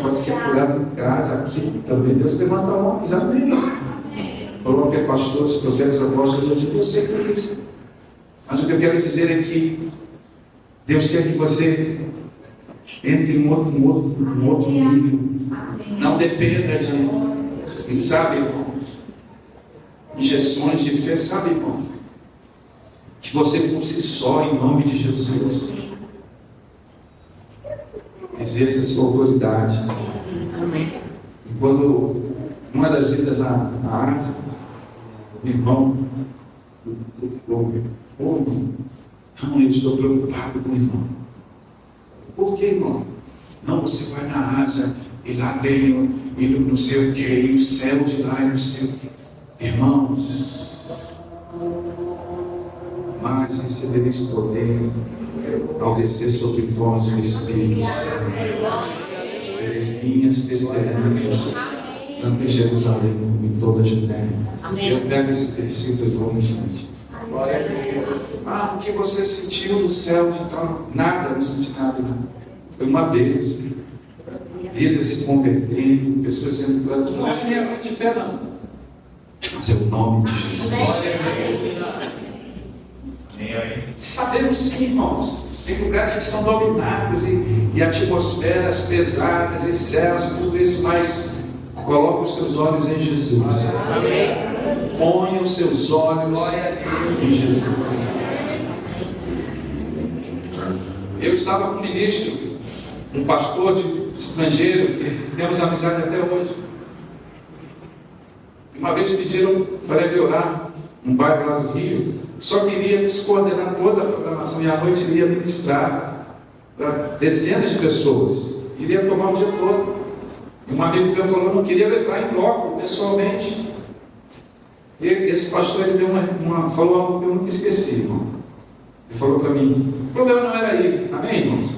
Pode ser curado em casa, aqui também. Deus levanta homens, amém. Coloque pastores, profetas, apóstolos, eu digo você por isso. Mas o que eu quero dizer é que Deus quer que você entre em um outro nível. Não dependa de, sabe, irmãos, injeções de fé, sabe, irmão? Que você por si só, em nome de Jesus, exerça a sua autoridade. E quando uma das vidas na Ásia, o irmão, não, eu estou preocupado com o irmão. Por que, irmão? Não, você vai na Ásia e lá tem não sei o que, e o céu de lá e não sei o que. Irmãos, mas recebereis poder ao descer sobre vós o Espírito Santo. Sereis minhas testemunhas, tanto em Jerusalém como em toda a Judéia. Eu pego esse versículo e vou em frente. O que você sentiu no céu de tal? Nada, não senti nada. Foi uma vez. Vida se convertendo, pessoas sendo plantadas. Não é minha de fé, não. Mas é o nome de Jesus. Sabemos sim, irmãos. Tem lugares que são dominados e atmosferas pesadas e céus, tudo isso, mas coloque os seus olhos em Jesus. Ponha os seus olhos em Jesus. Eu estava com um ministro, um pastor estrangeiro, que temos amizade até hoje. Uma vez pediram para ele orar num bairro lá do Rio, só queria descoordenar toda a programação, e à noite ele ia ministrar para dezenas de pessoas, iria tomar o dia todo. E um amigo meu falou, não queria levar em loco, pessoalmente. E esse pastor ele deu falou algo que eu nunca esqueci, irmão. Ele falou para mim, o problema não era ele, amém, irmãos?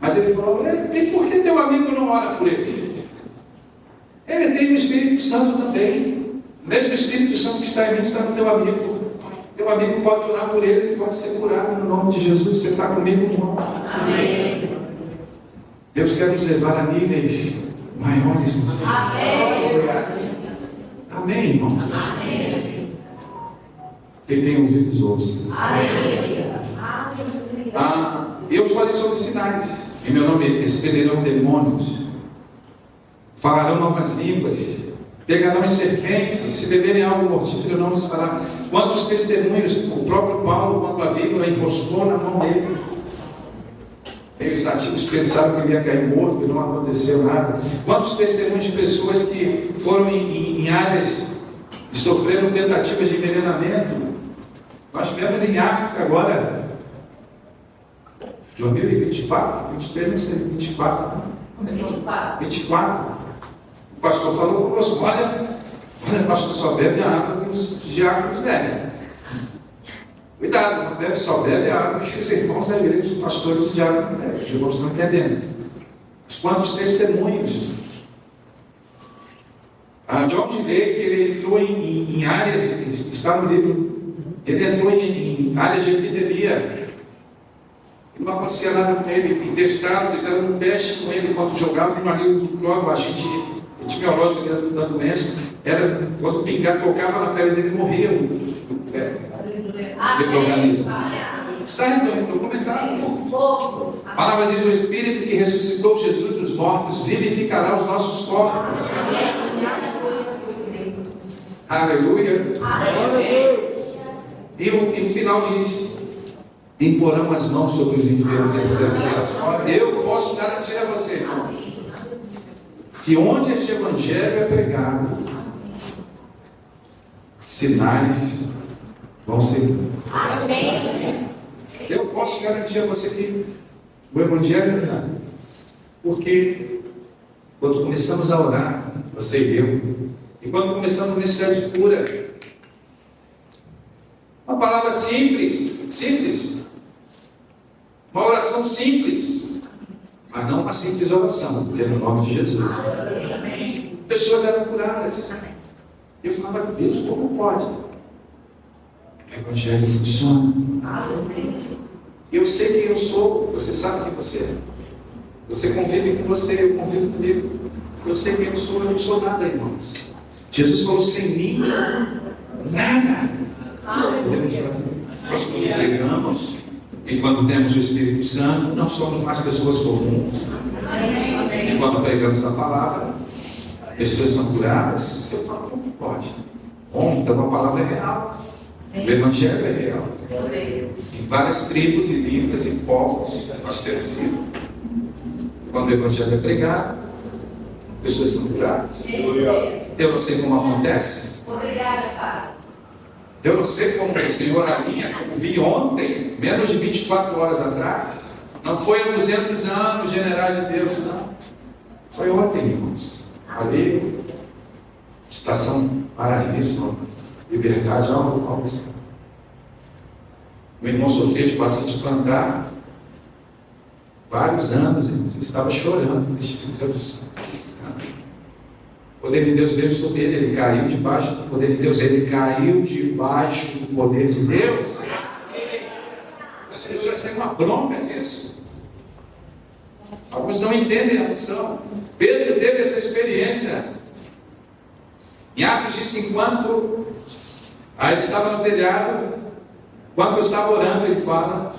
Mas ele falou, e por que teu amigo não ora por ele? Ele tem o Espírito Santo também. O mesmo Espírito Santo que está em mim está no teu amigo. Teu amigo pode orar por ele, ele pode ser curado no nome de Jesus. Você está comigo, irmão? Amém. Deus quer nos levar a níveis maiores no Senhor. Amém. Amém, irmão? Amém. Quem tem ouvidos, ouça. Amém. Eu falei sobre sinais. Em meu nome expelirão demônios, falarão novas línguas, pegarão as serpentes, e se beberem algo mortífero não lhes fará. Quantos testemunhos o próprio Paulo, quando a víbora enroscou na mão dele, e os nativos pensaram que ele ia cair morto e não aconteceu nada. Quantos testemunhos de pessoas que foram em áreas e sofreram tentativas de envenenamento. Nós tivemos em África agora 2024, 23, não sei, 24. 24. O pastor falou conosco, olha, pastor, só bebe a água que os diáconos bebem. Cuidado, não bebe, só bebe a água que os irmãos da igreja, os pastores e diáconos bebem. Os irmãos estão entendendo. Mas quantos testemunhos? John D. Lake, ele entrou em áreas, está no livro, ele entrou em áreas de epidemia. Não acontecia nada com ele, e testaram, fizeram um teste com ele enquanto jogava, e no ali do cloro, o agente epidemiológico da doença, era quando pingar, tocava na pele dele, morria o organismo. Está no documentário. A palavra diz: o Espírito que ressuscitou Jesus dos mortos vivificará os nossos corpos. Aleluia. E o final diz: imporão as mãos sobre os enfermos e receberão. Eu posso garantir a você, irmão, que onde este evangelho é pregado, sinais vão seguir. Amém. Eu posso garantir a você que o evangelho é pregado, porque quando começamos a orar, você e eu, e quando começamos a ministério de cura, uma palavra simples, uma oração simples, mas não uma simples oração, porque é no nome de Jesus. Pessoas eram curadas. Eu falava, Deus, como pode? O evangelho funciona. Eu sei quem eu sou, você sabe quem você é. Você convive com você, eu convivo comigo. Eu sei quem eu não sou nada, irmãos. Jesus falou, sem mim, nada. Nós quando pregamos, e quando temos o Espírito Santo, não somos mais pessoas comuns. E quando pregamos a palavra, pessoas são curadas. Você fala, como pode? Então a palavra é real. O Evangelho é real. Em várias tribos e línguas e povos nós temos ido. Quando o evangelho é pregado, pessoas são curadas. Eu não sei como acontece. Obrigada, Pai. Eu não sei como o Senhor alinha, como vi ontem, menos de 24 horas atrás. Não foi há 200 anos, generais de Deus, não. Foi ontem, irmãos. Ali, Estação Paraíso, Liberdade, algo assim. O irmão sofria de fascite plantar vários anos, ele estava chorando, testificando isso. O poder de Deus veio sobre ele, ele caiu debaixo do poder de Deus, ele caiu debaixo do poder de Deus. As pessoas têm uma bronca disso. Alguns não entendem a missão. Pedro teve essa experiência. Em Atos diz que enquanto ele estava no telhado, enquanto eu estava orando, ele fala,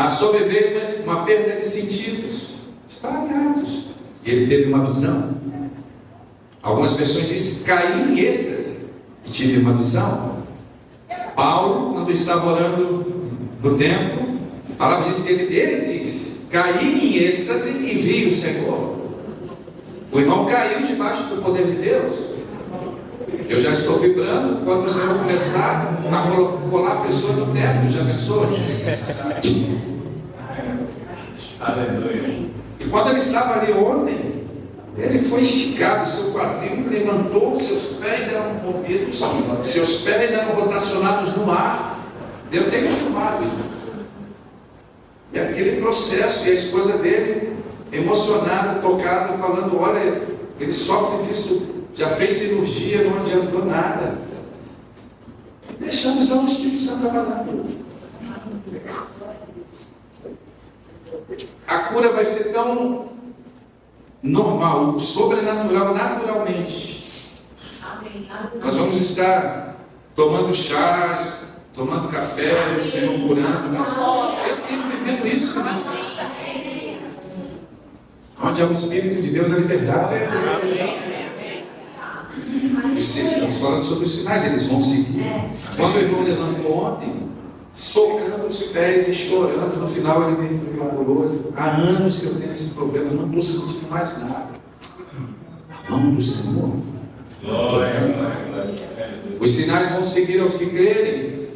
sobreveio uma perda de sentidos. Está em Atos. E ele teve uma visão. Algumas pessoas dizem, caí em êxtase e tive uma visão. Paulo, quando estava orando no templo, a palavra diz que ele diz, caí em êxtase e vi o Senhor. O irmão caiu debaixo do poder de Deus. Eu já estou vibrando quando o Senhor começar a colar a pessoa no teto. Já pensou? E quando ele estava ali ontem, ele foi esticado, seu quadril levantou, seus pés eram movidos, seus pés eram rotacionados no ar. Eu tenho filmado isso. E aquele processo, e a esposa dele, emocionada, tocada, falando, olha, ele sofre disso, já fez cirurgia, não adiantou nada. E deixamos lá o Espírito Santo trabalhando. A cura vai ser tão normal, sobrenatural, naturalmente. Nós vamos estar tomando chás, tomando café, o Senhor curando, mas eu tenho vivendo isso, irmão. Onde há o Espírito de Deus, a liberdade. E sim, estamos falando sobre os sinais, eles vão seguir. Quando o irmão levantou ontem, socando os pés e chorando, no final ele me procurou. Há anos que eu tenho esse problema, eu não estou sentindo mais nada. Amo do Senhor. Os sinais vão seguir aos que crerem.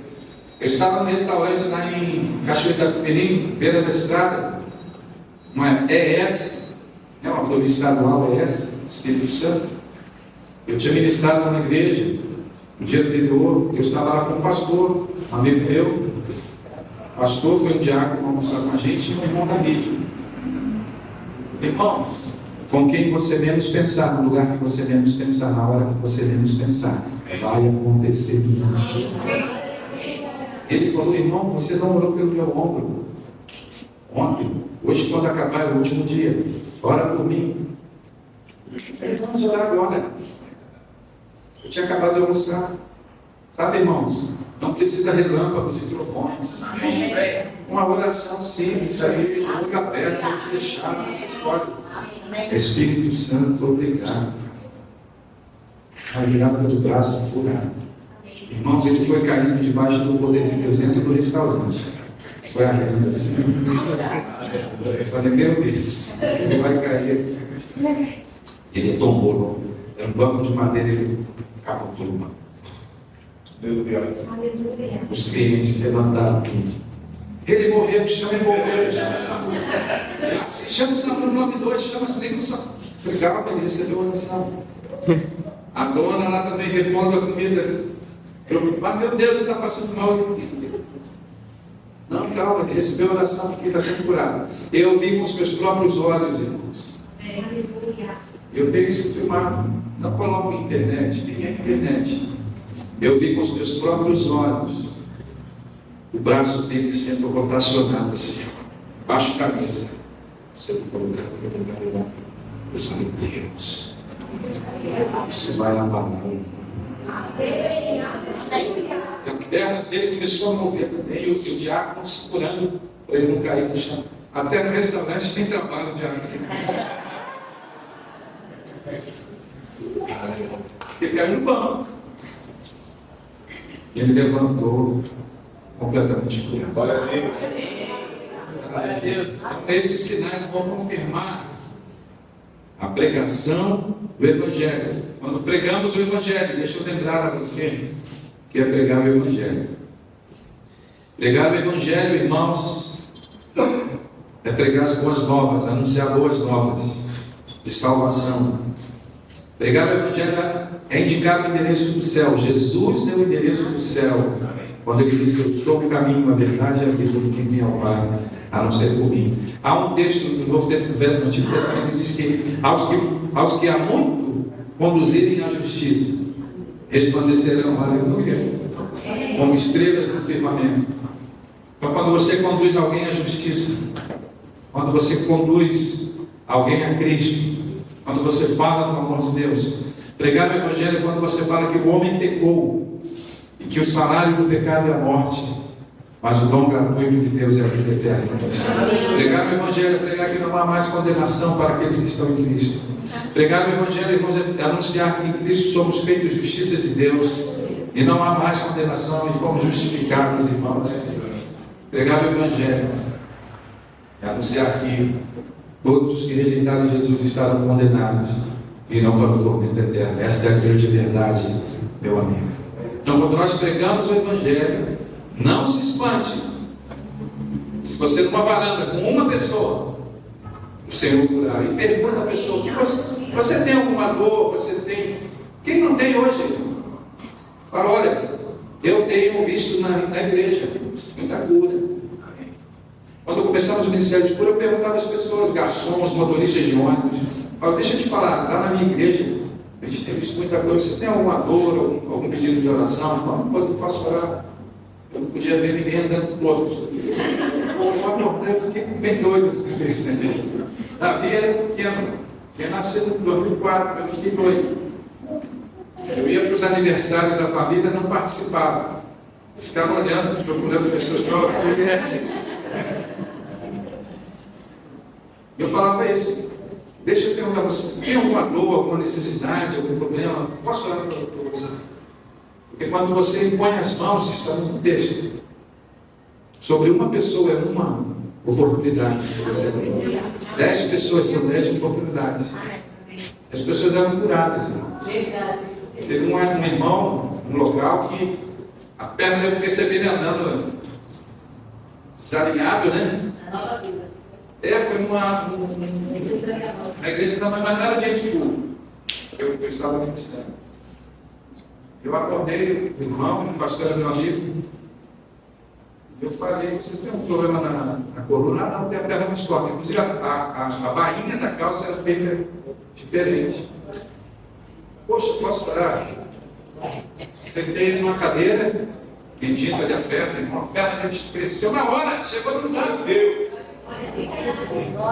Eu estava no restaurante lá em Cachoeira do Mirim, beira da estrada, uma ES, uma rodovia estadual ES, Espírito Santo. Eu tinha ministrado na igreja. No dia anterior, eu estava lá com um pastor, um amigo meu. O pastor foi um diácono almoçar com a gente e um irmão da mídia. Irmãos, com quem você menos pensar, no lugar que você menos pensar, na hora que você menos pensar, vai acontecer milagre. Ele falou, irmão, você não orou pelo meu ombro ontem, hoje quando acabar é o último dia, ora por mim. Eu falei, vamos orar agora. Eu tinha acabado de almoçar. Sabe, irmãos, não precisa relâmpagos e trovões. Uma oração simples, aí, olho aberto, olho fechado, essa história. Espírito Santo, obrigado. Obrigado pelo braço curado. Irmãos, ele foi caindo debaixo do poder de Deus dentro do restaurante. Foi a renda assim. Eu falei, meu Deus, ele vai cair. Ele tombou. Era um banco de madeira, ele capotou. Os clientes levantaram tudo. Ele morreu, chama o bombeiro, chama o SAMU. Chama o SAMU 92, chama o SAMU. Falei, calma, ele recebeu a oração. A dona lá também repondo a comida. Mas meu Deus, ele está passando mal. Não, calma, ele recebeu a oração porque ele está sendo curado. Eu vi com os meus próprios olhos, irmãos. Eu tenho isso filmado. Não coloco na internet, nem na internet. Eu vi com os meus próprios olhos o braço dele sendo rotacionado assim, baixo da cabeça, sendo colocado no lugar lá. Eu falei, Deus, isso vai abalar. A perna dele começou a mover também, e o diácono segurando para ele não cair no chão. Até no restaurante tem trabalho, diácono. Ele caiu no banco. Ele levantou completamente curado. Glória a Deus. Então, esses sinais vão confirmar a pregação do Evangelho. Quando pregamos o Evangelho, deixa eu lembrar a você que é pregar o Evangelho. Pregar o Evangelho, irmãos, é pregar as boas novas, anunciar boas novas de salvação. Pregar o Evangelho é indicar o endereço do céu. Jesus deu o endereço do céu quando ele disse: eu sou o caminho, a verdade e a vida, ninguém vem ao Pai a não ser por mim. Há um texto do Novo Testamento, no Antigo Testamento, que diz que aos que há muito conduzirem à justiça resplandecerão, aleluia, como estrelas do firmamento. Então, quando você conduz alguém à justiça, quando você conduz alguém a Cristo, quando você fala do amor de Deus, pregar o Evangelho é quando você fala que o homem pecou e que o salário do pecado é a morte, mas o dom gratuito de Deus é a vida eterna. Pregar o Evangelho é pregar que não há mais condenação para aqueles que estão em Cristo. Pregar o Evangelho, irmãos, é anunciar que em Cristo somos feitos justiça de Deus e não há mais condenação e fomos justificados, irmãos. Pregar o Evangelho é anunciar que todos os que rejeitaram Jesus estarão condenados e não para o tormento eterno. Esta é a grande verdade, meu amigo. Então, quando nós pregamos o Evangelho, não se espante. Se você numa varanda com uma pessoa, o Senhor curar, e pergunta à pessoa: que você tem alguma dor? Você tem? Quem não tem hoje? Fala: olha, eu tenho visto na igreja muita cura. Quando começamos o Ministério de Cura, eu perguntava às pessoas, garçons, motoristas de ônibus, falo: deixa eu te falar, lá na minha igreja a gente tem visto muita coisa. Você tem alguma dor, algum pedido de oração? Não, eu posso orar. Eu não podia ver ninguém andando com outros. Eu fiquei bem doido. Davi era pequeno, tinha nascido em 2004, eu fiquei doido. Eu ia para os aniversários da família, não participava. Eu ficava olhando, procurando pessoas próprias. Eu falava isso: deixa eu perguntar, você tem alguma dor, alguma necessidade, algum problema? Posso orar para você? Porque quando você impõe as mãos, está no texto, sobre uma pessoa é uma oportunidade. 10 pessoas são 10 oportunidades. As pessoas eram curadas, irmão. Teve um irmão, um local, que a perna eu percebi ele andando desalinhado, né? Foi na igreja da Mãe, mas não era dia de culto. Eu estava ministrando. Eu acordei, o irmão, o pastor era meu amigo. Eu falei: você tem um problema na coluna? Não, tem a perna mais forte. Inclusive a bainha da calça era feita diferente. Poxa, posso orar? Sentei numa cadeira, pedindo ali a perna, irmão. A perna dele cresceu na hora, chegou no lugar.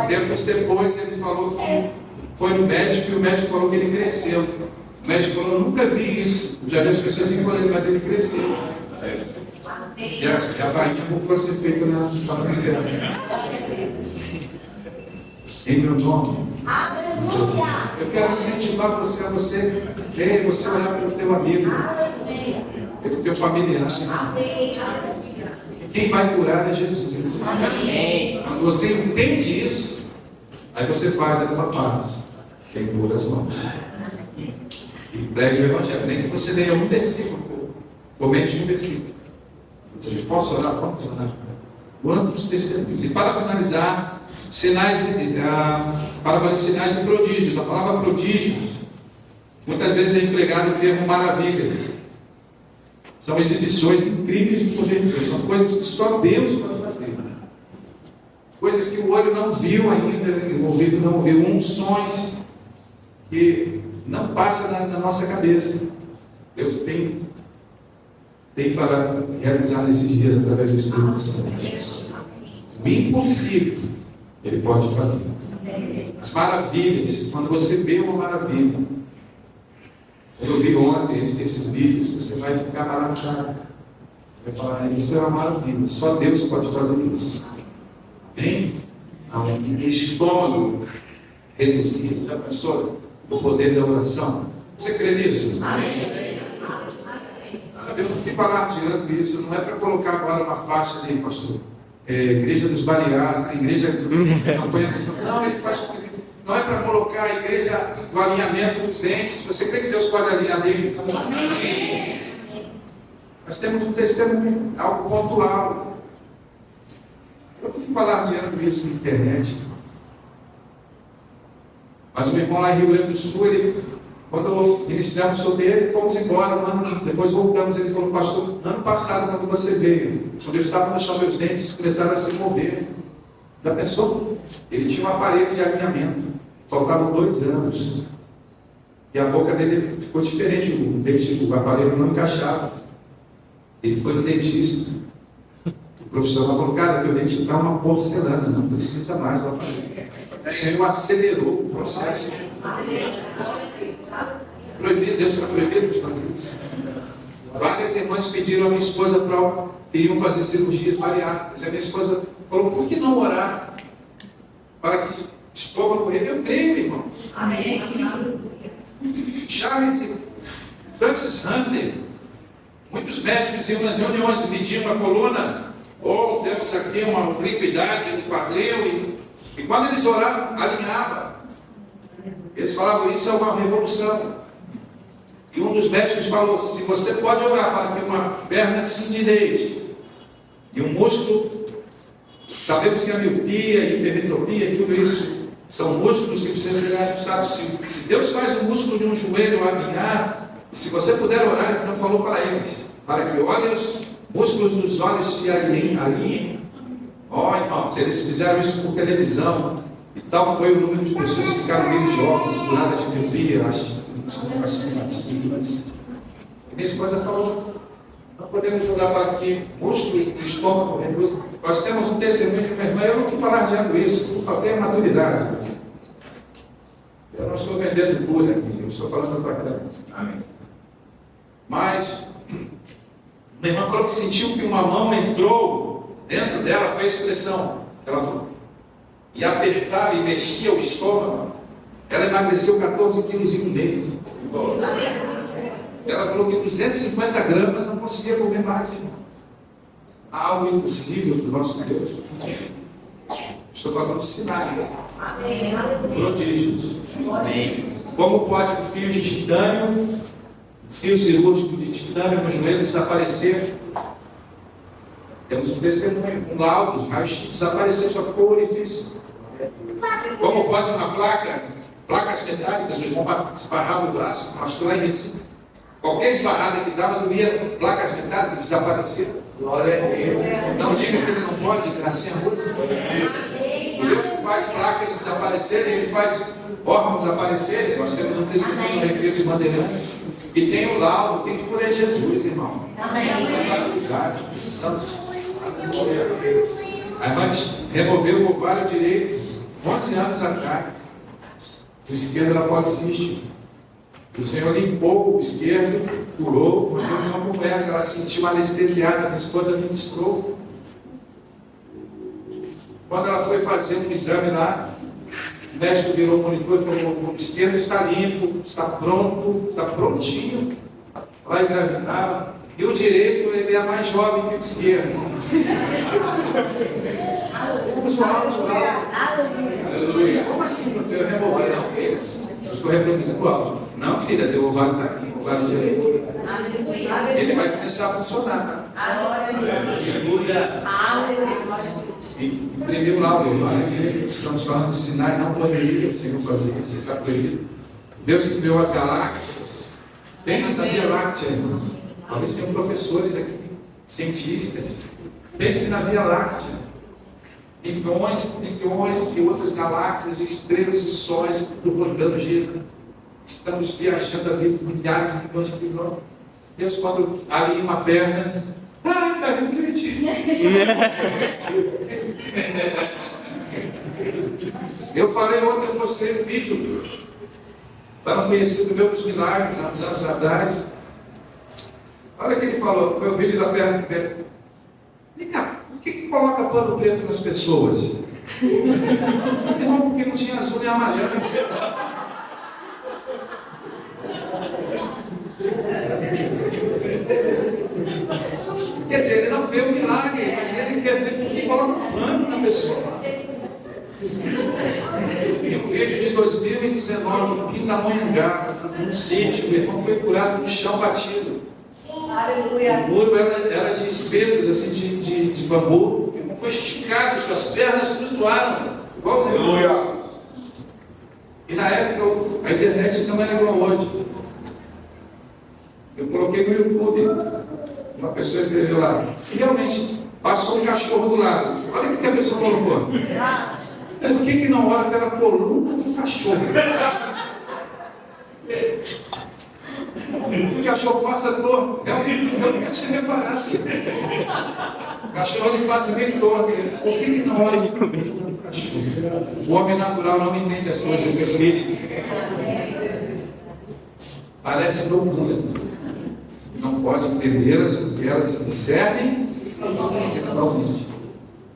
Tempos depois ele falou que foi no médico e o médico falou que ele cresceu. O médico falou: eu nunca vi isso. Já vi as pessoas encolhendo, mas ele cresceu. E a bainha voltou a ser feita na cabeceira. Em meu nome, eu quero incentivar você a você olhar para o teu amigo, para o teu familiar. Quem vai curar é Jesus. Quando você entende isso, aí você faz aquela parte. Quem cura as mãos. E pregue o Evangelho. Nem que você leia um versículo, comente um versículo. Você posso orar? Vamos orar. Quantos testemunhos? E para finalizar, sinais e prodígios. A palavra prodígios muitas vezes é empregado o termo maravilhas. São exibições incríveis do poder de Deus. São coisas que só Deus pode fazer. Coisas que o olho não viu ainda, o ouvido não ouviu. Unções que não passa na nossa cabeça. Deus tem para realizar nesses dias através do Espírito Santo. O impossível Ele pode fazer. As maravilhas, quando você vê uma maravilha, eu vi ontem esses vídeos, você vai ficar maravilhado. Vai falar: isso é uma maravilha, só Deus pode fazer isso. Bem, o estômago reduzido. Já pensou o poder da oração? Você crê nisso? Amém. Sabe, eu não fico alardeando isso, não é para colocar agora uma faixa ali, pastor. igreja dos bariátricos, igreja não, ele faz, não é para colocar a igreja no alinhamento dos dentes. Você crê que Deus pode alinhar dele? Nós temos um testemunho, algo pontual. Eu fico alardeando isso na internet. Mas o meu irmão lá em Rio Grande do Sul, quando iniciamos sobre ele, fomos embora um ano, depois voltamos. Ele falou: pastor, ano passado, quando você veio, quando eu estava no chão, meus dentes começaram a se mover. Já pensou? Ele tinha um aparelho de alinhamento, faltavam 2 anos. E a boca dele ficou diferente, o aparelho não encaixava. Ele foi no dentista. O profissional falou: cara, teu dente está uma porcelana, não precisa mais do aparelho. O Senhor acelerou o processo. Proibido, Deus está proibido de fazer isso. Várias irmãs pediram a minha esposa para iriam fazer cirurgias bariátricas. A minha esposa falou: por que não orar para que o estômago correr? Eu creio, irmãos. Amém. Charles e Francis Hunter, muitos médicos iam nas reuniões e mediam a coluna. Temos aqui uma obliquidade no quadril. E quando eles oravam, alinhava. Eles falavam: isso é uma revolução. E um dos médicos falou: se você pode orar para que uma perna se endireite e um músculo, sabemos que a miopia, a hipermetropia, tudo isso são músculos que precisam ser ajustados. Se Deus faz o músculo de um joelho alinhar, se você puder orar, então falou para eles, para que olhem os músculos dos olhos se alinhem. Irmãos, eles fizeram isso por televisão, e tal foi o número de pessoas que ficaram livres de óculos, curadas de miopia, e minha esposa falou: não podemos jogar para que músculos do estômago reduzam. Nós temos um testemunho de minha irmã. Eu não fico alardeando isso, por favor, tenha maturidade. Eu não estou vendendo cura aqui, eu estou falando para cá. Amém. Mas minha irmã falou que sentiu que uma mão entrou dentro dela, foi a expressão. Ela falou, e apertava e mexia o estômago. Ela emagreceu 14 quilos em um mês. Ela falou que 250 gramas não conseguia comer mais, irmão. Algo impossível do nosso Deus. Estou falando de sinais. Prodígios. Como pode um fio de titânio, fio cirúrgico de titânio no joelho desaparecer? Temos um testemunho, um laudo, raio-x desapareceu, só ficou o orifício. Como pode uma placas metálicas, o irmão esbarrava o braço, pastor lá em Recife. Qualquer esbarrada que dava, doía, placas metálicas desapareciam. Glória a Deus. Não diga que ele não pode, assim a música. O Deus que faz placas desaparecerem, ele faz órgãos desaparecerem. Nós temos um testemunho no Recreio dos Bandeirantes. E tem o laudo, tem que por aí Jesus, irmão. Amém. Precisamos. A irmã removeu o ovário direito 11 anos atrás. O esquerdo era policístico. O Senhor limpou o esquerdo, curou, mas eu não conversa. Ela se sentiu anestesiada. Minha esposa ministrou. Quando ela foi fazer um exame lá, o médico virou o monitor e falou: o esquerdo está limpo, está pronto, está prontinho. Ela engravidava. E o direito, ele é mais jovem que o esquerdo. Vamos lá, vamos lá. Aleluia. Como assim? Eu remover? Não, filha. Eu estou reproduzindo o áudio. Não, filha, teu ovário está aqui, o ovário direito. Ele vai começar a funcionar. Aleluia. Imprimiu lá o ovário direito. Estamos falando de sinais não proibidos. O Senhor fazer isso, está proibido. Deus que criou as galáxias. Pense na Via Láctea, irmãos. Talvez tenham professores aqui, cientistas. Pense na Via Láctea. Milhões de outras galáxias, estrelas e sóis rodando, girando. Estamos viajando a vida de milhares de milhões de quilômetros. Deus, quando alinha uma perna, está regredindo. Eu falei ontem, eu mostrei um vídeo para um conhecido meu dos milagres, há uns anos atrás. Olha o que ele falou, foi o vídeo da perna que desce. Vem cá, por que coloca pano preto nas pessoas? Irmão, porque não tinha azul nem amarelo. Quer dizer, ele não vê o milagre, mas ele quer ver por que coloca Pindamonhangaba, num sítio, o irmão foi curado no chão batido. Aleluia. O muro era de espetos, assim, de bambu. O irmão foi esticado, suas pernas flutuaram, igual os irmãos. E na época a internet não era igual hoje. Eu coloquei no YouTube, uma pessoa escreveu lá, e realmente passou um cachorro do lado. Olha o que a pessoa colocou. Por que não ora pela coluna do cachorro? O cachorro passa torto. Eu nunca tinha reparado. O cachorro ele passa meio torto. Por que não ora pela coluna do cachorro? O homem natural não entende as coisas do Espírito. Parece loucura. Não pode entendê-las, porque elas se discernem naturalmente.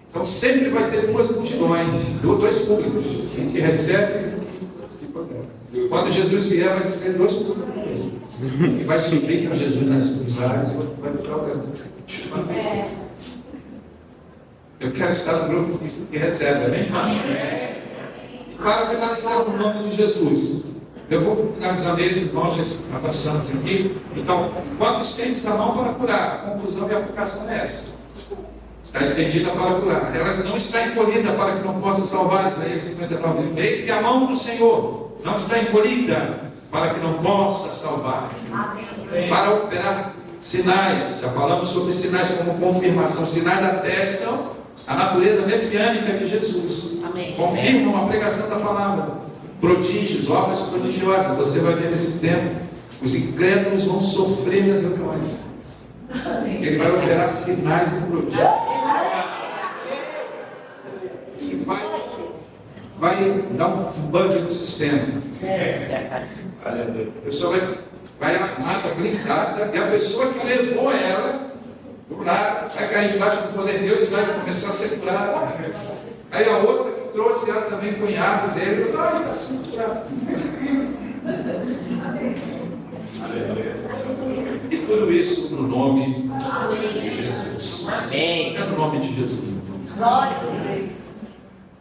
Então sempre vai ter duas multidões, dois públicos, um que recebe e um que fica. Quando Jesus vier, vai ser dois públicos. Um que vai subir com Jesus nas cruzadas e o outro vai ficar olhando. Eu quero estar no grupo que recebe, amém? E para finalizar, no nome de Jesus. Eu vou finalizar mesmo, irmãos, já avançamos aqui. Então, quando estende a mão para curar, a conclusão e a aplicação é essa. Está estendida para curar. Ela não está encolhida para que não possa salvar. Isaías 59. Eis que a mão do Senhor não está encolhida para que não possa salvar. Para operar sinais. Já falamos sobre sinais como confirmação. Sinais atestam a natureza messiânica de Jesus. Confirmam a pregação da palavra. Prodígios, obras prodigiosas. Você vai ver nesse tempo. Os incrédulos vão sofrer nas reuniões. Ele vai operar sinais e prodígios. Ele vai dar um bug no sistema. A pessoa vai armada, blindada, e a pessoa que levou ela, do lado, vai cair debaixo do poder de Deus e vai começar a ser curada. Aí a outra que trouxe ela também, cunhado dele, está sendo curado. E tudo isso no nome de Jesus. Amém. É no nome de Jesus. Glória a Deus.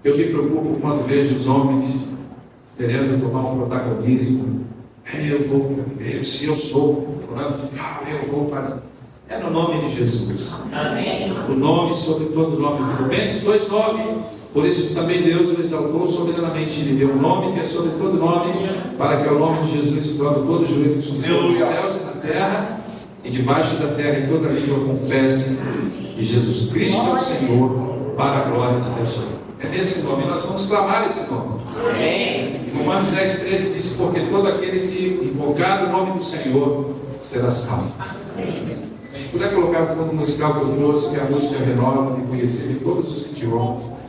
Eu me preocupo quando vejo os homens querendo tomar um protagonismo. Se eu sou fulano, eu vou fazer. É no nome de Jesus. Amém. O nome sobre todo nome. Filipenses 2:9. Por isso também Deus o exaltou soberanamente. Ele deu um nome que é sobre todo nome, para que ao nome de Jesus se dobre todo joelho nos céus e na terra, e debaixo da terra em toda língua confesse que Jesus Cristo é o Senhor, para a glória de Deus. É nesse nome, nós vamos clamar esse nome. Amém. Romanos 10:13 diz: porque todo aquele que invocar o nome do Senhor será salvo. Se puder colocar o fundo musical que eu trouxe, que é a música renova, de conhecer em todos os idiomas.